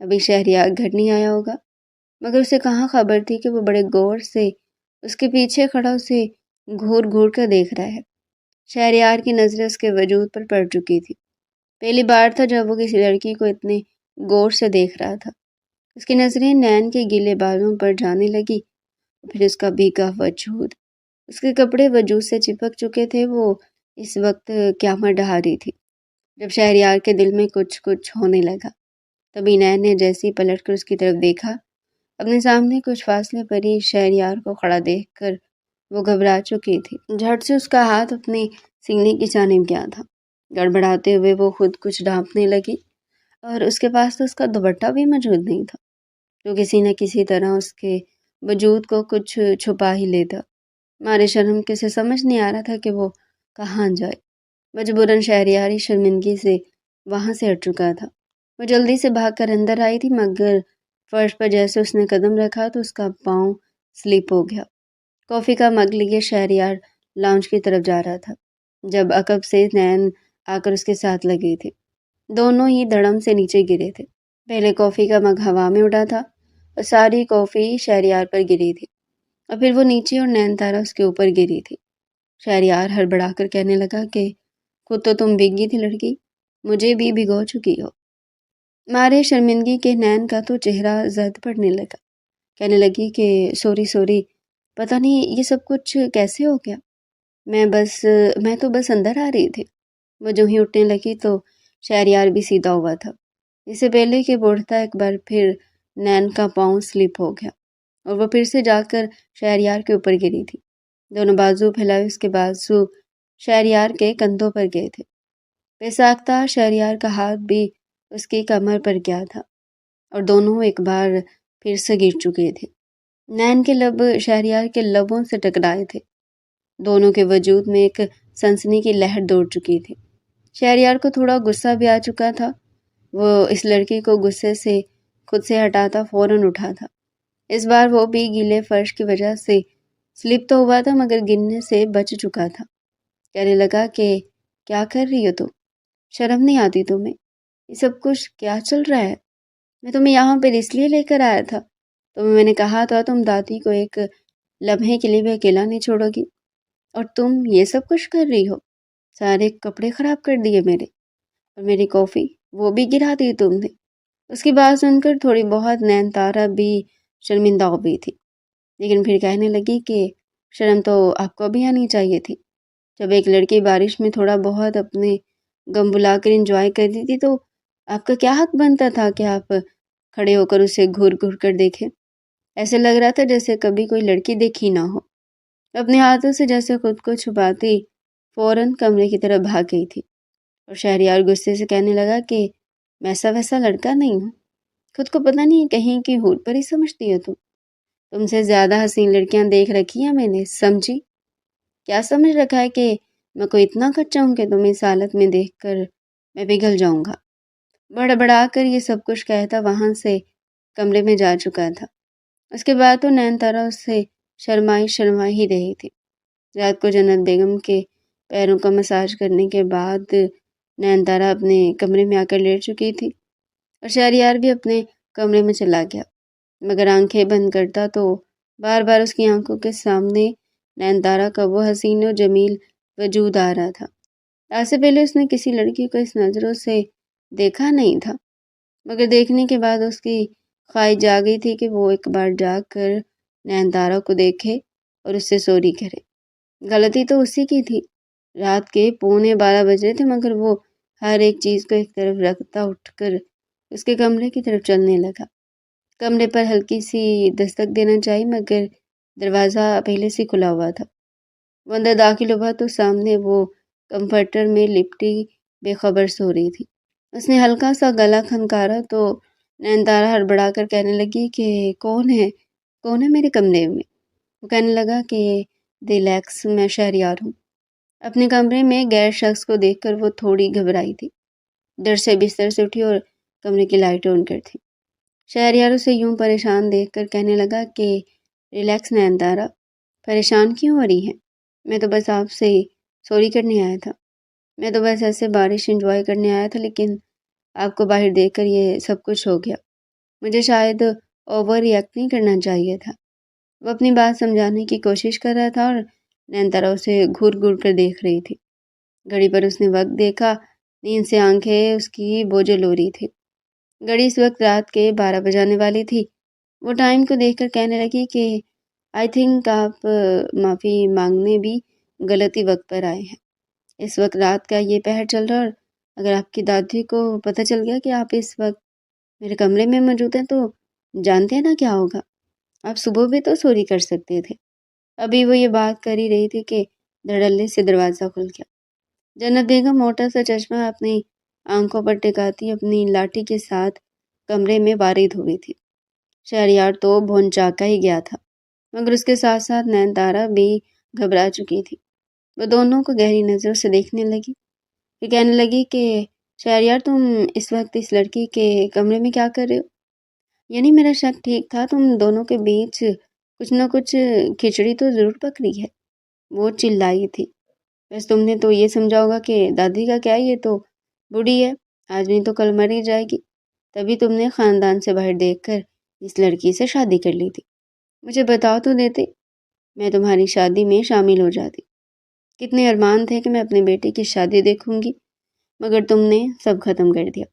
ابھی شہریار گھر نہیں آیا ہوگا، مگر اسے کہاں خبر تھی کہ وہ بڑے غور سے اس کے پیچھے کھڑا اسے گھور گھور کر دیکھ رہا ہے۔ شہریار کی نظریں اس کے وجود پر پڑ چکی تھی۔ پہلی بار تھا جب وہ کسی لڑکی کو اتنے غور سے دیکھ رہا تھا۔ اس کی نظریں نین کے گیلے بالوں پر جانے لگی، پھر اس کا بھیگا وجود۔ اس کے کپڑے وجود سے چپک چکے تھے۔ وہ اس وقت قیامت ڈھا رہی تھی جب شہریار کے دل میں کچھ ہونے لگا۔ تبھی نین نے جیسے ہی پلٹ کر اس کی طرف دیکھا، اپنے سامنے کچھ فاصلے پر ہی شہریار کو کھڑا دیکھ کر وہ گھبرا چکی تھی۔ جھٹ سے اس کا ہاتھ اپنے سینے کی جانب گیا تھا۔ گڑبڑاتے ہوئے وہ خود کچھ ڈھانپنے لگی، اور اس کے پاس تو اس کا دوپٹہ بھی موجود نہیں تھا جو کسی نہ کسی طرح اس کے وجود کو کچھ چھپا ہی لیتا۔ مارے شرم کے سے سمجھ نہیں آ رہا تھا کہ وہ کہاں جائے۔ مجبوراً شہریاری شرمندگی سے وہاں سے ہٹ چکا تھا۔ وہ جلدی سے بھاگ کر اندر آئی تھی، مگر فرش پر جیسے اس نے قدم رکھا تو اس کا پاؤں سلپ ہو گیا۔ کافی کا مگ لیے شہریار لاؤنج کی طرف جا رہا تھا جب عقب سے نین آ کر اس کے ساتھ لگی تھی۔ دونوں ہی دھڑم سے نیچے گرے تھے۔ پہلے کافی کا مگ ہوا میں اڑا تھا اور ساری کافی شہریار پر گری تھی، اور پھر وہ نیچے اور نین تارا اس کے اوپر گری تھی۔ شہریار ہڑبڑا کر کہنے لگا کہ خود تو تم بھیگی تھی لڑکی، مجھے بھی بھگو چکی ہو۔ مارے شرمندگی کے نین کا تو چہرہ زرد پڑنے لگا۔ کہنے لگی کہ سوری، پتہ نہیں یہ سب کچھ کیسے ہو گیا۔ میں تو بس اندر آ رہی تھی۔ وہ جو ہی اٹھنے لگی تو شہریار بھی سیدھا ہوا تھا۔ اس سے پہلے کہ وہ اٹھتا ایک بار پھر نین کا پاؤں سلپ ہو گیا اور وہ پھر سے جا کر شہریار کے اوپر گری تھی۔ دونوں بازو پھیلائے اس کے بازو شہریار کے کندھوں پر گئے تھے۔ بے ساختہ شہریار کا ہاتھ بھی اس کی کمر پر گیا تھا اور دونوں ایک بار پھر سے گر چکے تھے۔ نین کے لب شہریار کے لبوں سے ٹکرائے تھے۔ دونوں کے وجود میں ایک سنسنی کی لہر دوڑ چکی تھی۔ شہریار کو تھوڑا غصہ بھی آ چکا تھا۔ وہ اس لڑکی کو غصے سے خود سے ہٹاتا فوراً اٹھا تھا۔ اس بار وہ بھی گیلے فرش کی وجہ سے سلپ تو ہوا تھا مگر گرنے سے بچ چکا تھا۔ کہنے لگا کہ کیا کر رہی ہو تم؟ شرم نہیں آتی تمہیں؟ یہ سب کچھ کیا چل رہا ہے؟ میں تمہیں یہاں پر اس لیے لے کر آیا تھا، میں نے کہا تھا تم دادی کو ایک لمحے کے لیے بھی اکیلا نہیں چھوڑو گی، اور تم یہ سب کچھ کر رہی ہو۔ سارے کپڑے خراب کر دیے میرے، اور میری کافی وہ بھی گرا دی تم نے۔ اس کی بات سن کر تھوڑی بہت نین تارا بھی شرمندہ ہو گئی تھی، لیکن پھر کہنے لگی کہ شرم تو آپ کو بھی آنی چاہیے تھی۔ جب ایک لڑکی بارش میں تھوڑا بہت اپنے غم بلا کر انجوائے کرتی تھی تو آپ کا کیا حق بنتا تھا کہ آپ کھڑے ہو کر اسے گھور گھور کر دیکھیں؟ ایسے لگ رہا تھا جیسے کبھی کوئی لڑکی دیکھی نہ ہو۔ اپنے ہاتھوں سے جیسے خود کو چھپاتی فوراً کمرے کی طرف بھاگ گئی تھی، اور شہریار غصے سے کہنے لگا کہ میں ایسا ویسا لڑکا نہیں ہوں، خود کو پتہ نہیں کہیں کی حور پر ہی سمجھتی ہو تم سے زیادہ حسین لڑکیاں دیکھ رکھی ہیں میں نے، سمجھی؟ کیا سمجھ رکھا ہے کہ میں کوئی اتنا کچا ہوں کہ تمہیں اس حالت میں دیکھ کر میں پگھل جاؤں گا؟ بڑبڑا کر یہ سب کچھ کہتا وہاں سے کمرے میں جا چکا تھا۔ اس کے بعد تو نین تارا اس سے شرمائی ہی رہی تھی۔ رات کو جنت بیگم کے پیروں کا مساج کرنے کے بعد نینتارا اپنے کمرے میں آ کر لیٹ چکی تھی اور شہریار بھی اپنے کمرے میں چلا گیا، مگر آنکھیں بند کرتا تو بار بار اس کی آنکھوں کے سامنے نینتارا کا وہ حسین و جمیل وجود آ رہا تھا۔ آج سے پہلے اس نے کسی لڑکی کو اس نظروں سے دیکھا نہیں تھا، مگر دیکھنے کے بعد اس کی خواہش جا گئی تھی کہ وہ ایک بار جا کر نینتارا کو دیکھے اور اس سے سوری کرے۔ غلطی تو اسی کی تھی۔ رات کے 11:15 بج رہے تھے، مگر وہ ہر ایک چیز کو ایک طرف رکھتا اٹھ کر اس کے کمرے کی طرف چلنے لگا۔ کمرے پر ہلکی سی دستک دینا چاہی، مگر دروازہ پہلے سے کھلا ہوا تھا۔ وہ اندر داخل ہوا تو سامنے وہ کمفرٹر میں لپٹی بے خبر سو رہی تھی۔ اس نے ہلکا سا گلا کھنکارا تو نینتارا ہڑبڑا کر کہنے لگی کہ کون ہے میرے کمرے میں؟ وہ کہنے لگا کہ ریلیکس، میں شہریار ہوں۔ اپنے کمرے میں غیر شخص کو دیکھ کر وہ تھوڑی گھبرائی تھی، ڈر سے بستر سے اٹھی اور کمرے کی لائٹ آن کر تھی۔ شہریار اسے یوں پریشان دیکھ کر کہنے لگا کہ ریلیکس نینتارا، پریشان کیوں ہو رہی ہے؟ میں تو بس آپ سے سوری کرنے آیا تھا، میں تو بس ایسے بارش انجوائے کرنے آیا تھا، لیکن آپ کو باہر دیکھ کر یہ سب کچھ ہو گیا۔ مجھے شاید اوور ریئیکٹ نہیں کرنا چاہیے تھا۔ وہ اپنی بات سمجھانے کی کوشش کر رہا تھا اور نینتارا اسے گھور گھور کر دیکھ رہی تھی۔ گھڑی پر اس نے وقت دیکھا، نیند سے آنکھیں اس کی بوجھل ہو رہی تھی۔ گھڑی اس وقت رات کے 12 بجانے والی تھی۔ وہ ٹائم کو دیکھ کر کہنے لگی کہ آئی تھنک آپ معافی مانگنے بھی غلطی وقت پر آئے ہیں۔ اس وقت رات کا یہ پہر چل رہا، اور اگر آپ کی دادی کو پتہ چل گیا کہ آپ اس وقت میرے کمرے میں موجود ہیں تو جانتے ہیں نا کیا ہوگا؟ آپ صبح بھی تو سوری کر سکتے تھے۔ ابھی وہ یہ بات کر ہی رہی تھی کہ دھڑلے سے دروازہ کھل گیا۔ جنت بیگم موٹا سا چشمہ اپنی آنکھوں پر ٹکاتی اپنی لاٹھی کے ساتھ کمرے میں وارد ہوئی تھی۔ شہریار تو بھونچاکا ہی گیا تھا، مگر اس کے ساتھ ساتھ نینتارا بھی گھبرا چکی تھی۔ وہ دونوں کو گہری نظروں سے دیکھنے لگی، پھر کہنے لگی کہ شہریار، تم اس وقت اس لڑکی کے کمرے میں کیا کر رہے ہو؟ یعنی میرا شک ٹھیک تھا، تم دونوں کے بیچ کچھ نہ کچھ کھچڑی تو ضرور پکڑی ہے۔ وہ چلائی تھی۔ بس تم نے تو یہ سمجھا ہوگا کہ دادی کا کیا، یہ تو بوڑھی ہے، آج نہیں تو کل مر ہی جائے گی، تبھی تم نے خاندان سے باہر دیکھ کر اس لڑکی سے شادی کر لی تھی۔ مجھے بتا تو دیتے، میں تمہاری شادی میں شامل ہو جاتی۔ کتنے ارمان تھے کہ میں اپنے بیٹے کی شادی دیکھوں گی، مگر تم نے سب ختم کر دیا۔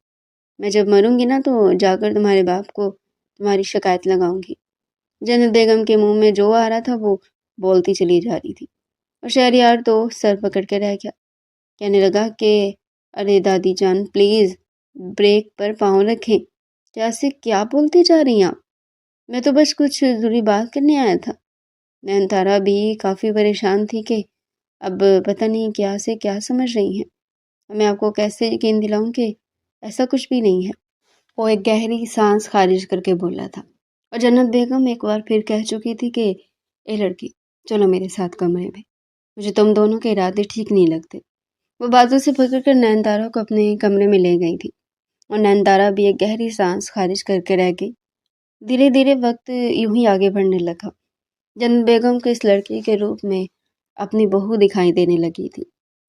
میں جب مروں گی نا تو جا کر تمہارے باپ کو تمہاری شکایت لگاؤں گی۔ جنت بیگم کے منہ میں جو آ رہا تھا وہ بولتی چلی جا رہی تھی، اور شہریار تو سر پکڑ کے رہ گیا۔ کہنے لگا کہ ارے دادی جان، پلیز بریک پر پاؤں رکھیں، جیسے کیا بولتی جا رہی ہیں آپ؟ میں تو بس کچھ ضروری بات کرنے آیا تھا۔ نینتارا بھی کافی پریشان تھی کہ اب پتہ نہیں کیا سے کیا سمجھ رہی ہیں۔ میں آپ کو کیسے یقین دلاؤں کہ ایسا کچھ بھی نہیں ہے؟ وہ ایک گہری سانس خارج کر کے بولا تھا، اور جنت بیگم ایک بار پھر کہہ چکی تھی کہ اے لڑکی، چلو میرے ساتھ کمرے میں، مجھے تم دونوں کے ارادے ٹھیک نہیں لگتے۔ وہ بازو سے پکڑ کر نینتارا کو اپنے کمرے میں لے گئی تھی، اور نینتارا بھی ایک گہری سانس خارج کر کے رہ گئی۔ دھیرے دھیرے وقت یوں ہی آگے بڑھنے لگا۔ جنت بیگم کو اس لڑکی کے روپ میں اپنی بہو دکھائی دینے لگی تھی۔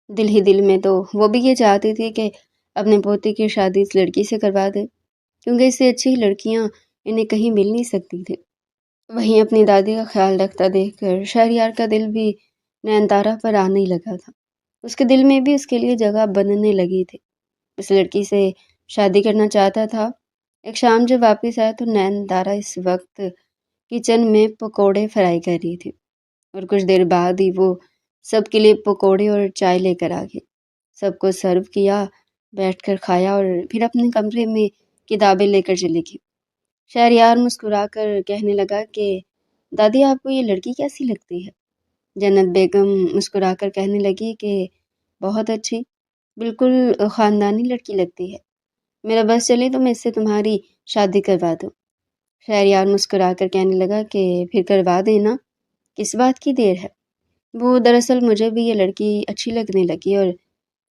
دل ہی دل میں تو وہ بھی یہ چاہتی تھی کہ اپنے پوتے کی شادی اس لڑکی سے کروا دے، کیونکہ اس سے اچھی لڑکیاں انہیں کہیں مل نہیں سکتی تھی۔ وہیں اپنی دادی کا خیال رکھتا دیکھ کر شہریار کا دل بھی نینتارا پر آنے لگا تھا۔ اس کے دل میں بھی اس کے لیے جگہ بننے لگی تھی۔ اس لڑکی سے شادی کرنا چاہتا تھا۔ ایک شام جب واپس آیا تو نینتارا اس وقت کچن میں پکوڑے فرائی کر رہی تھی، اور کچھ دیر بعد ہی وہ سب کے لیے پکوڑے اور چائے لے کر آ گئی۔ سب کو سرو کیا، بیٹھ کر کھایا، اور پھر اپنے کمرے میں کتابیں لے کر چلی گئی۔ شہریار مسکرا کر کہنے لگا کہ دادی، آپ کو یہ لڑکی کیسی لگتی ہے؟ جنت بیگم مسکرا کر کہنے لگی کہ بہت اچھی، بالکل خاندانی لڑکی لگتی ہے، میرا بس چلے تو میں اس سے تمہاری شادی کروا دوں۔ شہریار مسکرا کر کہنے لگا کہ پھر کروا دینا، کس بات کی دیر ہے؟ وہ دراصل مجھے بھی یہ لڑکی اچھی لگنے لگی، اور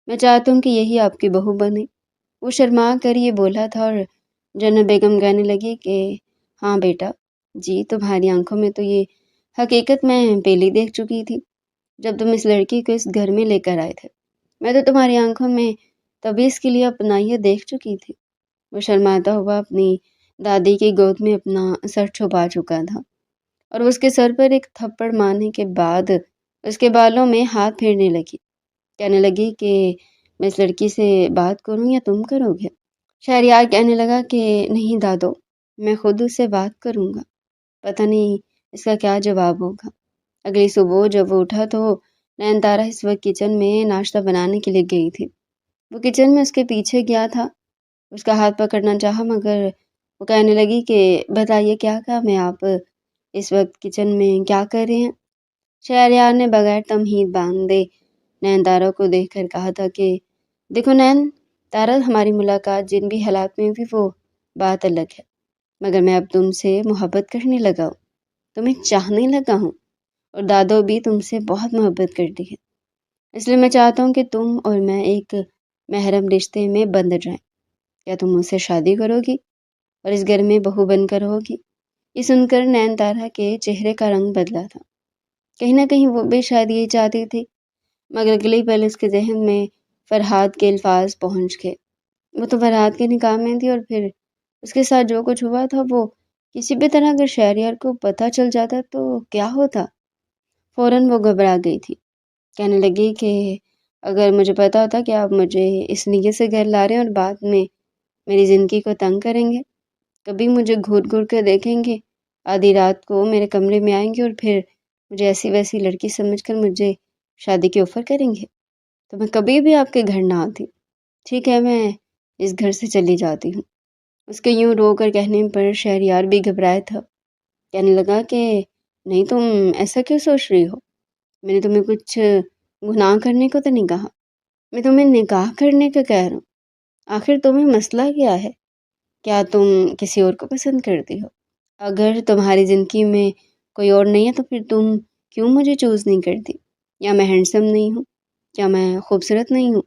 میں چاہتا ہوں کہ یہی آپ کی بہو بنے۔ وہ شرما کر یہ بولا تھا، اور جنت بیگم کہنے لگی کہ ہاں بیٹا جی، تمہاری آنکھوں میں تو یہ حقیقت میں پہلے دیکھ چکی تھی، جب تم اس لڑکی کو اس گھر میں لے کر آئے تھے۔ میں تو تمہاری آنکھوں میں تبھی اس کے لیے اپنائیت دیکھ چکی تھی۔ وہ شرماتا ہوا اپنی دادی کی گود میں اپنا سر چھپا چکا تھا اور اس کے سر پر ایک تھپڑ مارنے کے بعد اس کے بالوں میں ہاتھ پھیرنے لگی، کہنے لگی کہ میں اس لڑکی سے بات کروں یا تم کرو گے؟ شہریار کہنے لگا کہ نہیں دادو، میں خود اس سے بات کروں گا، پتہ نہیں اس کا کیا جواب ہوگا۔ اگلی صبح جب وہ اٹھا تو نین تارا اس وقت کچن میں ناشتہ بنانے کے لیے گئی تھی۔ وہ کچن میں اس کے پیچھے گیا تھا، اس کا ہاتھ پکڑنا چاہا مگر وہ کہنے لگی کہ بتائیے کیا کام ہے، آپ اس وقت کچن میں کیا کر رہے ہیں؟ شہریار نے بغیر تمہید باندھے نین تارا کو دیکھ کر کہا تھا کہ دیکھو نین تارا، ہماری ملاقات جن بھی حالات میں ہوئی وہ بات الگ ہے، مگر میں اب تم سے محبت کرنے لگا ہوں، تمہیں چاہنے لگا ہوں، اور دادو بھی تم سے بہت محبت کرتی ہے، اس لیے میں چاہتا ہوں کہ تم اور میں ایک محرم رشتے میں بندھ جائیں۔ کیا تم مجھ سے شادی کرو گی اور اس گھر میں بہو بن کر رہو گی؟ یہ سن کر نین تارا کے چہرے کا رنگ بدلا تھا، کہیں نہ کہیں وہ بھی شاید یہی چاہتی تھی، مگر اگلی پل اس کے ذہن میں فرحاد کے الفاظ پہنچ گئے۔ وہ تو فرحاد کے نکاح میں تھی اور پھر اس کے ساتھ جو کچھ ہوا تھا وہ کسی بھی طرح اگر شہریار کو پتہ چل جاتا تو کیا ہوتا؟ فوراً وہ گھبرا گئی تھی، کہنے لگی کہ اگر مجھے پتا ہوتا کہ آپ مجھے اس نیت سے گھر لا رہے ہیں اور بعد میں میری زندگی کو تنگ کریں گے، کبھی مجھے گھور گھور کر دیکھیں گے، آدھی رات کو میرے کمرے میں آئیں گے اور پھر مجھے ایسی ویسی لڑکی سمجھ کر مجھے شادی کی آفر کریں گے، تو میں کبھی بھی آپ کے گھر نہ آتی۔ ٹھیک ہے، میں اس گھر سے چلی جاتی ہوں۔ اس کے یوں رو کر کہنے پر شہریار بھی گھبرایا تھا، کہنے لگا کہ نہیں، تم ایسا کیوں سوچ رہی ہو؟ میں نے تمہیں کچھ گناہ کرنے کو تو نہیں کہا، میں تمہیں نکاح کرنے کا کہہ رہا ہوں۔ آخر تمہیں مسئلہ کیا ہے؟ کیا تم کسی اور کو پسند کرتی ہو؟ اگر تمہاری زندگی میں کوئی اور نہیں ہے تو پھر تم کیوں مجھے چوز نہیں کرتی؟ یا میں ہینڈسم نہیں ہوں؟ کیا میں خوبصورت نہیں ہوں؟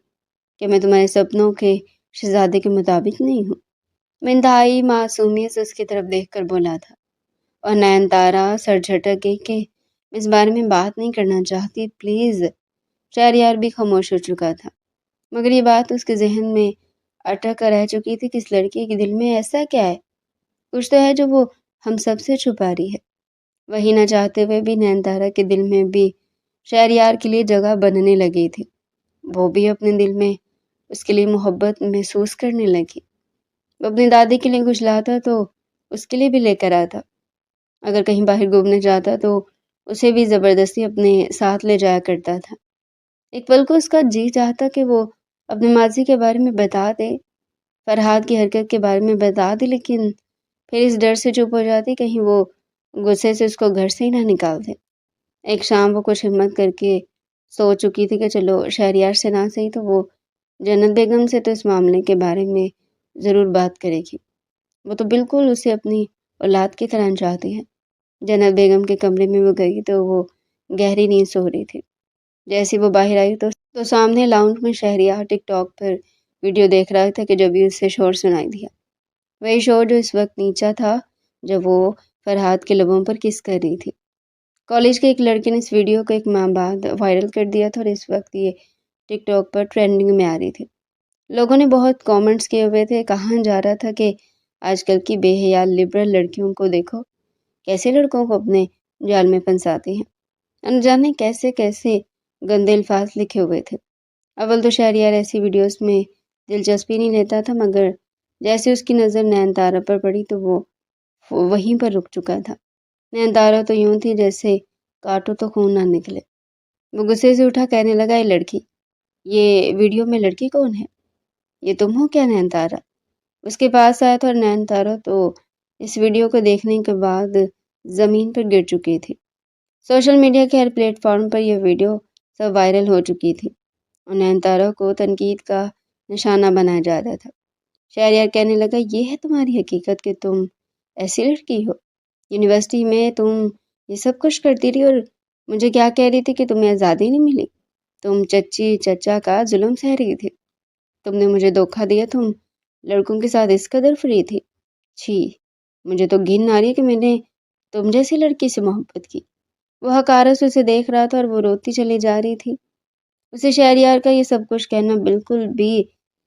کیا میں تمہارے سپنوں کے شہزادے کے مطابق نہیں ہوں؟ میں انتہائی معصومیت سے اس کی طرف دیکھ کر بولا تھا، اور نین تارا سر جھٹک گئی کہ میں اس بارے میں بات نہیں کرنا چاہتی، پلیز۔ شہریار بھی خاموش ہو چکا تھا، مگر یہ بات اس کے ذہن میں اٹک کر رہ چکی تھی کہ اس لڑکی کے دل میں ایسا کیا ہے، کچھ تو ہے جو وہ ہم سب سے چھپا رہی ہے۔ وہی نہ چاہتے ہوئے بھی نین تارا کے دل میں بھی شہریار کے لیے جگہ بننے لگی تھی، وہ بھی اپنے دل میں اس کے لیے محبت محسوس کرنے لگی۔ وہ اپنی دادی کے لیے کچھ لاتا تو اس کے لیے بھی لے کر آتا، اگر کہیں باہر گھومنے جاتا تو اسے بھی زبردستی اپنے ساتھ لے جایا کرتا تھا۔ ایک پل کو اس کا جی چاہتا کہ وہ اپنے ماضی کے بارے میں بتا دے، فرحاد کی حرکت کے بارے میں بتا دے، لیکن پھر اس ڈر سے چپ ہو جاتی کہیں وہ غصے سے اس کو گھر سے ہی نہ نکال دے۔ ایک شام وہ کچھ ہمت کر کے سوچ چکی تھی کہ چلو شہریار سے نہ صحیح تو وہ جنت بیگم سے تو اس معاملے کے بارے میں ضرور بات کرے گی، وہ تو بالکل اسے اپنی اولاد کی طرح چاہتی ہے۔ جنت بیگم کے کمرے میں وہ گئی تو وہ گہری نیند سو رہی تھی۔ جیسی وہ باہر آئی تو سامنے لاؤنج میں شہریار ٹک ٹاک پر ویڈیو دیکھ رہا تھا کہ جبھی اسے شور سنائی دیا، وہی شور جو اس وقت نیچا تھا جب وہ فرحاد کے لبوں پر کس کر رہی تھی۔ کالج کے ایک لڑکے نے اس ویڈیو کو ایک ماہ بعد وائرل کر دیا تھا اور اس وقت یہ ٹک ٹاک پر ٹرینڈنگ میں آ رہی تھی۔ لوگوں نے بہت کامنٹس کیے ہوئے تھے، کہا جا رہا تھا کہ آج کل کی بے حیا لبرل لڑکیوں کو دیکھو، کیسے لڑکوں کو اپنے جال میں پھنساتی ہیں، انجانے کیسے کیسے گندے الفاظ لکھے ہوئے تھے۔ اول تو شہریار ایسی ویڈیوز میں دلچسپی نہیں لیتا تھا، مگر جیسے اس کی نظر نین تارا پر پڑی تو وہ وہیں پر رک چکا تھا۔ نین تارا تو یوں تھی جیسے کاٹو تو خون نہ نکلے۔ وہ غصے سے اٹھا، کہنے لگا، یہ لڑکی، یہ ویڈیو میں لڑکی کون ہے؟ یہ تم ہو کیا نین تارا؟ اس کے پاس آیا تھا اور نین تارا تو اس ویڈیو کو دیکھنے کے بعد زمین پر گر چکی تھی۔ سوشل میڈیا کے ہر پلیٹ فارم پر یہ ویڈیو سب وائرل ہو چکی تھی اور نین تارا کو تنقید کا نشانہ بنایا جا رہا تھا۔ شہریار کہنے لگا، یہ ہے تمہاری حقیقت کہ تم ایسی لڑکی ہو؟ یونیورسٹی میں تم یہ سب کچھ کرتی رہی اور مجھے کیا کہہ رہی تھی کہ تمہیں آزادی نہیں ملی؟ تم چچی چچا کا ظلم سہ رہی تھی، تم نے مجھے دھوکہ دیا، تم لڑکوں کے ساتھ اس قدر فری تھی۔ چھی، مجھے تو گھن آ رہی ہے کہ میں نے تم جیسی لڑکی سے محبت کی۔ وہ حقارت سے اسے دیکھ رہا تھا اور وہ روتی چلی جا رہی تھی۔ اسے شہریار کا یہ سب کچھ کہنا بالکل بھی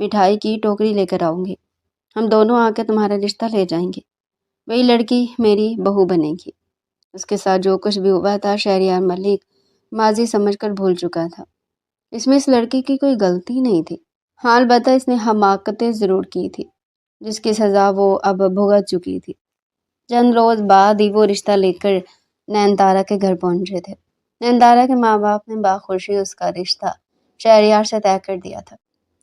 مٹھائی کی ٹوکری لے کر آؤں گی، ہم دونوں آ کے تمہارا رشتہ لے جائیں گے، وہی لڑکی میری بہو بنے گی۔ اس کے ساتھ جو کچھ بھی ہوا تھا شہریار ملک ماضی سمجھ کر بھول چکا تھا۔ اس میں اس لڑکی کی کوئی غلطی نہیں تھی، ہاں البتہ اس نے حماقتیں ضرور کی تھی جس کی سزا وہ اب بھگت چکی تھی۔ چند روز بعد ہی وہ رشتہ لے کر نین تارا کے گھر پہنچے تھے۔ نین تارا کے ماں باپ نے باخوشی اس کا رشتہ شہریار سے طے کر دیا تھا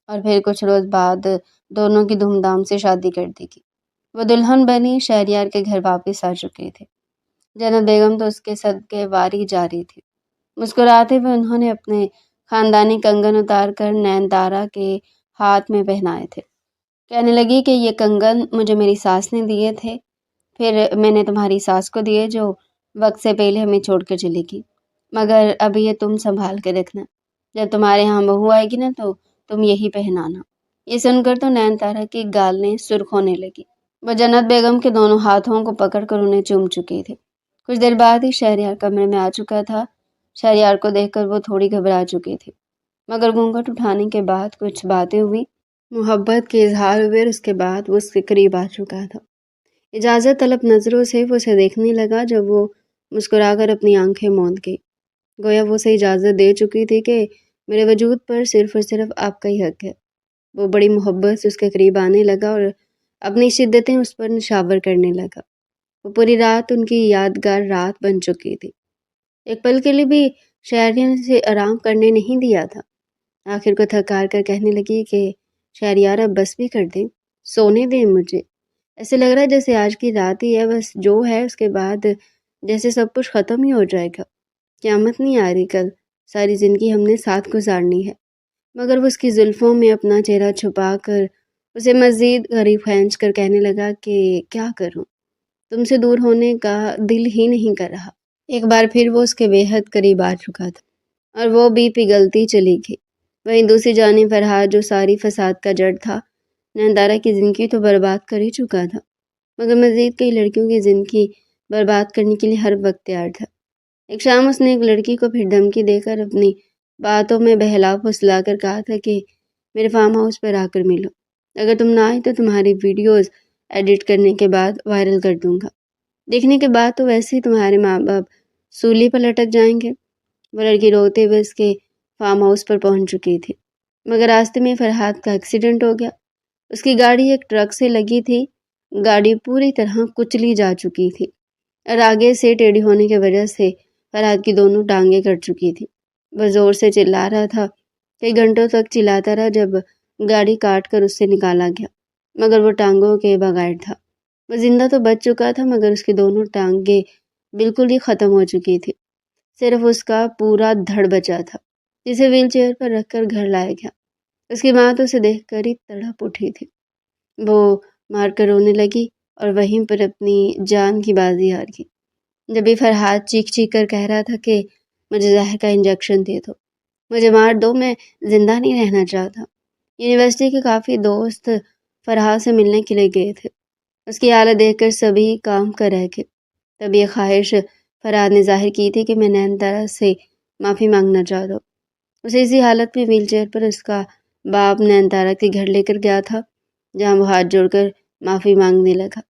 اور پھر کچھ روز بعد دونوں کی دھوم دھام سے شادی کر دی گئی۔ وہ دلہن بنی شہریار کے گھر واپس آ چکی تھی۔ جنت بیگم تو اس کے صدقے واری جاری تھی۔ مسکراتے ہوئے انہوں نے اپنے خاندانی کنگن اتار کر نین تارا کے ہاتھ میں پہنائے تھے۔ کہنے لگی کہ یہ کنگن مجھے میری ساس نے دیے تھے، پھر میں نے تمہاری ساس کو دیے جو وقت سے پہلے ہمیں چھوڑ کر چلے گی، مگر اب یہ تم سنبھال کے رکھنا، جب تمہارے ہاں بہو آئے گی نا تو تم یہی پہنانا۔ یہ سن کر تو نین تارا کی گالیں سرخ ہونے لگی۔ وہ جنت بیگم کے دونوں ہاتھوں کو پکڑ کر انہیں چوم چکی تھی۔ کچھ دیر بعد ہی شہریار کمرے میں آ چکا تھا۔ شہریار کو دیکھ کر وہ تھوڑی گھبرا چکی تھی، مگر گھونگھٹ اٹھانے کے بعد کچھ باتیں ہوئی، محبت کے اظہار ہوئے اور اس کے بعد وہ اس کے قریب آ چکا تھا۔ اجازت طلب نظروں سے وہ اسے دیکھنے لگا جب وہ مسکرا کر اپنی آنکھیں موند گئی، گویا وہ اسے اجازت دے چکی تھی کہ میرے وجود پر صرف اور صرف آپ کا ہی حق ہے۔ وہ بڑی محبت سے اس کے قریب آنے لگا اور اپنی شدتیں اس پر نشاور کرنے لگا۔ وہ پوری رات ان کی یادگار رات بن چکی تھی۔ ایک پل کے لیے بھی شہریار نے اسے آرام کرنے نہیں دیا تھا۔ آخر کو تھک ہار کر کہنے لگی کہ شہریار اب بس بھی کر دیں، سونے دیں مجھے، ایسے لگ رہا ہے جیسے آج کی رات ہی ہے، بس جو ہے اس کے بعد جیسے سب کچھ ختم ہی ہو جائے گا، قیامت نہیں آ رہی، کل ساری زندگی ہم نے ساتھ گزارنی ہے۔ مگر وہ اس کی زلفوں میں اپنا چہرہ چھپا کر اسے مزید قریب کھینچ کر کہنے لگا کہ کیا کروں، تم سے دور ہونے کا دل ہی نہیں کر رہا۔ ایک بار پھر وہ اس کے بے حد قریب آ چکا تھا اور وہ بھی پگھلتی چلی گئی۔ وہیں دوسری جانب فرحات جو ساری فساد کا جڑ تھا، نین تارا کی زندگی تو برباد کر ہی چکا تھا، مگر مزید کئی لڑکیوں کی زندگی برباد کرنے کے لیے ہر وقت تیار تھا۔ ایک شام اس نے ایک لڑکی کو پھر دھمکی دے کر اپنی باتوں میں بہلا پھسلا کر کہا تھا کہ میرے فارم ہاؤس پر آ کر ملو، اگر تم نہ آئی تو تمہاری ویڈیوز ایڈٹ کرنے کے بعد وائرل کر دوں گا، دیکھنے کے بعد تو ویسے ہی تمہارے ماں باپ سولی پر لٹک جائیں گے۔ وہ لڑکی روتے ہوئے اس کے فارم ہاؤس پر پہنچ چکی تھی، مگر راستے میں فرحات کا ایکسیڈنٹ ہو گیا۔ اس کی گاڑی ایک ٹرک سے لگی تھی، گاڑی پوری طرح کچلی جا چکی تھی اور آگے سے ٹیڑھی ہونے کی وجہ سے فرحات کی دونوں ٹانگیں کٹ چکی تھی۔ وہ زور سے چلا رہا تھا، کئی گھنٹوں تک چلاتا رہا، جب گاڑی کاٹ کر اس سے نکالا گیا، مگر وہ ٹانگوں کے بغیر تھا۔ وہ زندہ تو بچ چکا تھا مگر اس کی دونوں ٹانگیں بالکل ہی ختم ہو چکی تھی، صرف اس کا پورا دھڑ بچا تھا جسے ویل چیئر پر رکھ کر گھر لایا گیا۔ اس کی ماں تو اسے دیکھ کر ہی تڑپ اٹھی تھی، وہ مار کر رونے لگی اور وہیں پر اپنی جان کی بازی ہار گئی۔ جب یہ فرحات چیخ چیخ کر کہہ رہا تھا کہ مجھے زہر کا انجیکشن دے دو، مجھے مار دو، میں زندہ نہیں رہنا چاہتا۔ یونیورسٹی کے کافی دوست فرحات سے ملنے کے لیے گئے تھے، اس کی حالت دیکھ کر سبھی کام کر رہ گئے۔ تب یہ خواہش فرحات نے ظاہر کی تھی کہ میں نین تارا سے معافی مانگنا چاہتا ہوں۔ اسے اسی حالت میں ویل چیئر پر اس کا باپ نین تارا کے گھر لے کر گیا تھا، جہاں وہ ہاتھ جوڑ کر معافی مانگنے لگا۔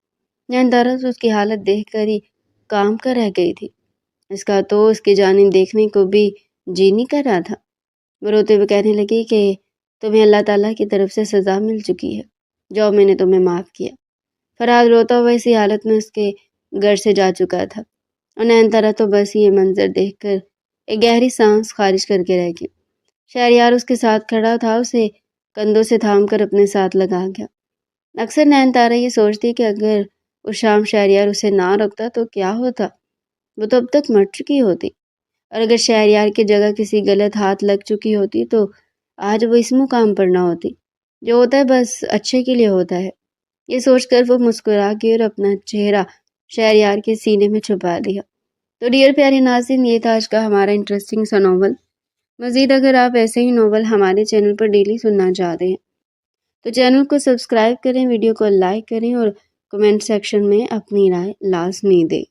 نین تارا تو اس کی حالت دیکھ کر ہی کام کر رہ گئی تھی، اس کا تو اس کی جانب دیکھنے کو بھی جی نہیں کر رہا تھا۔ وہ روتے ہوئے کہنے لگی کہ تمہیں اللہ تعالیٰ کی طرف سے سزا مل چکی ہے، جاؤ میں نے تمہیں معاف کیا۔ فرحات روتا ہوا اسی حالت میں اس کے گھر سے جا چکا تھا اور نین تارا تو بس یہ منظر دیکھ کر ایک گہری سانس خارج کر کے رہ گئی۔ شہریار اس کے ساتھ کھڑا تھا، اسے کندھوں سے تھام کر اپنے ساتھ لگا گیا۔ اکثر نین تارا یہ سوچتی کہ اگر اس شام شہریار اسے نہ روکتا تو کیا ہوتا، وہ تو اب تک مر چکی ہوتی، اور اگر شہریار کی جگہ کسی غلط ہاتھ لگ چکی ہوتی تو آج وہ اس مقام پر نہ ہوتی۔ جو ہوتا ہے بس اچھے کے لیے ہوتا ہے، یہ سوچ کر وہ مسکرا کے اور اپنا چہرہ شہریار کے سینے میں چھپا دیا۔ تو ڈیئر پیارے ناظرین، یہ تھا آج کا ہمارا انٹرسٹنگ سا ناول۔ مزید اگر آپ ایسے ہی ناول ہمارے چینل پر ڈیلی سننا چاہتے ہیں تو چینل کو سبسکرائب کریں، ویڈیو کو لائک کریں اور کمنٹ سیکشن میں اپنی رائے لازمی دیں۔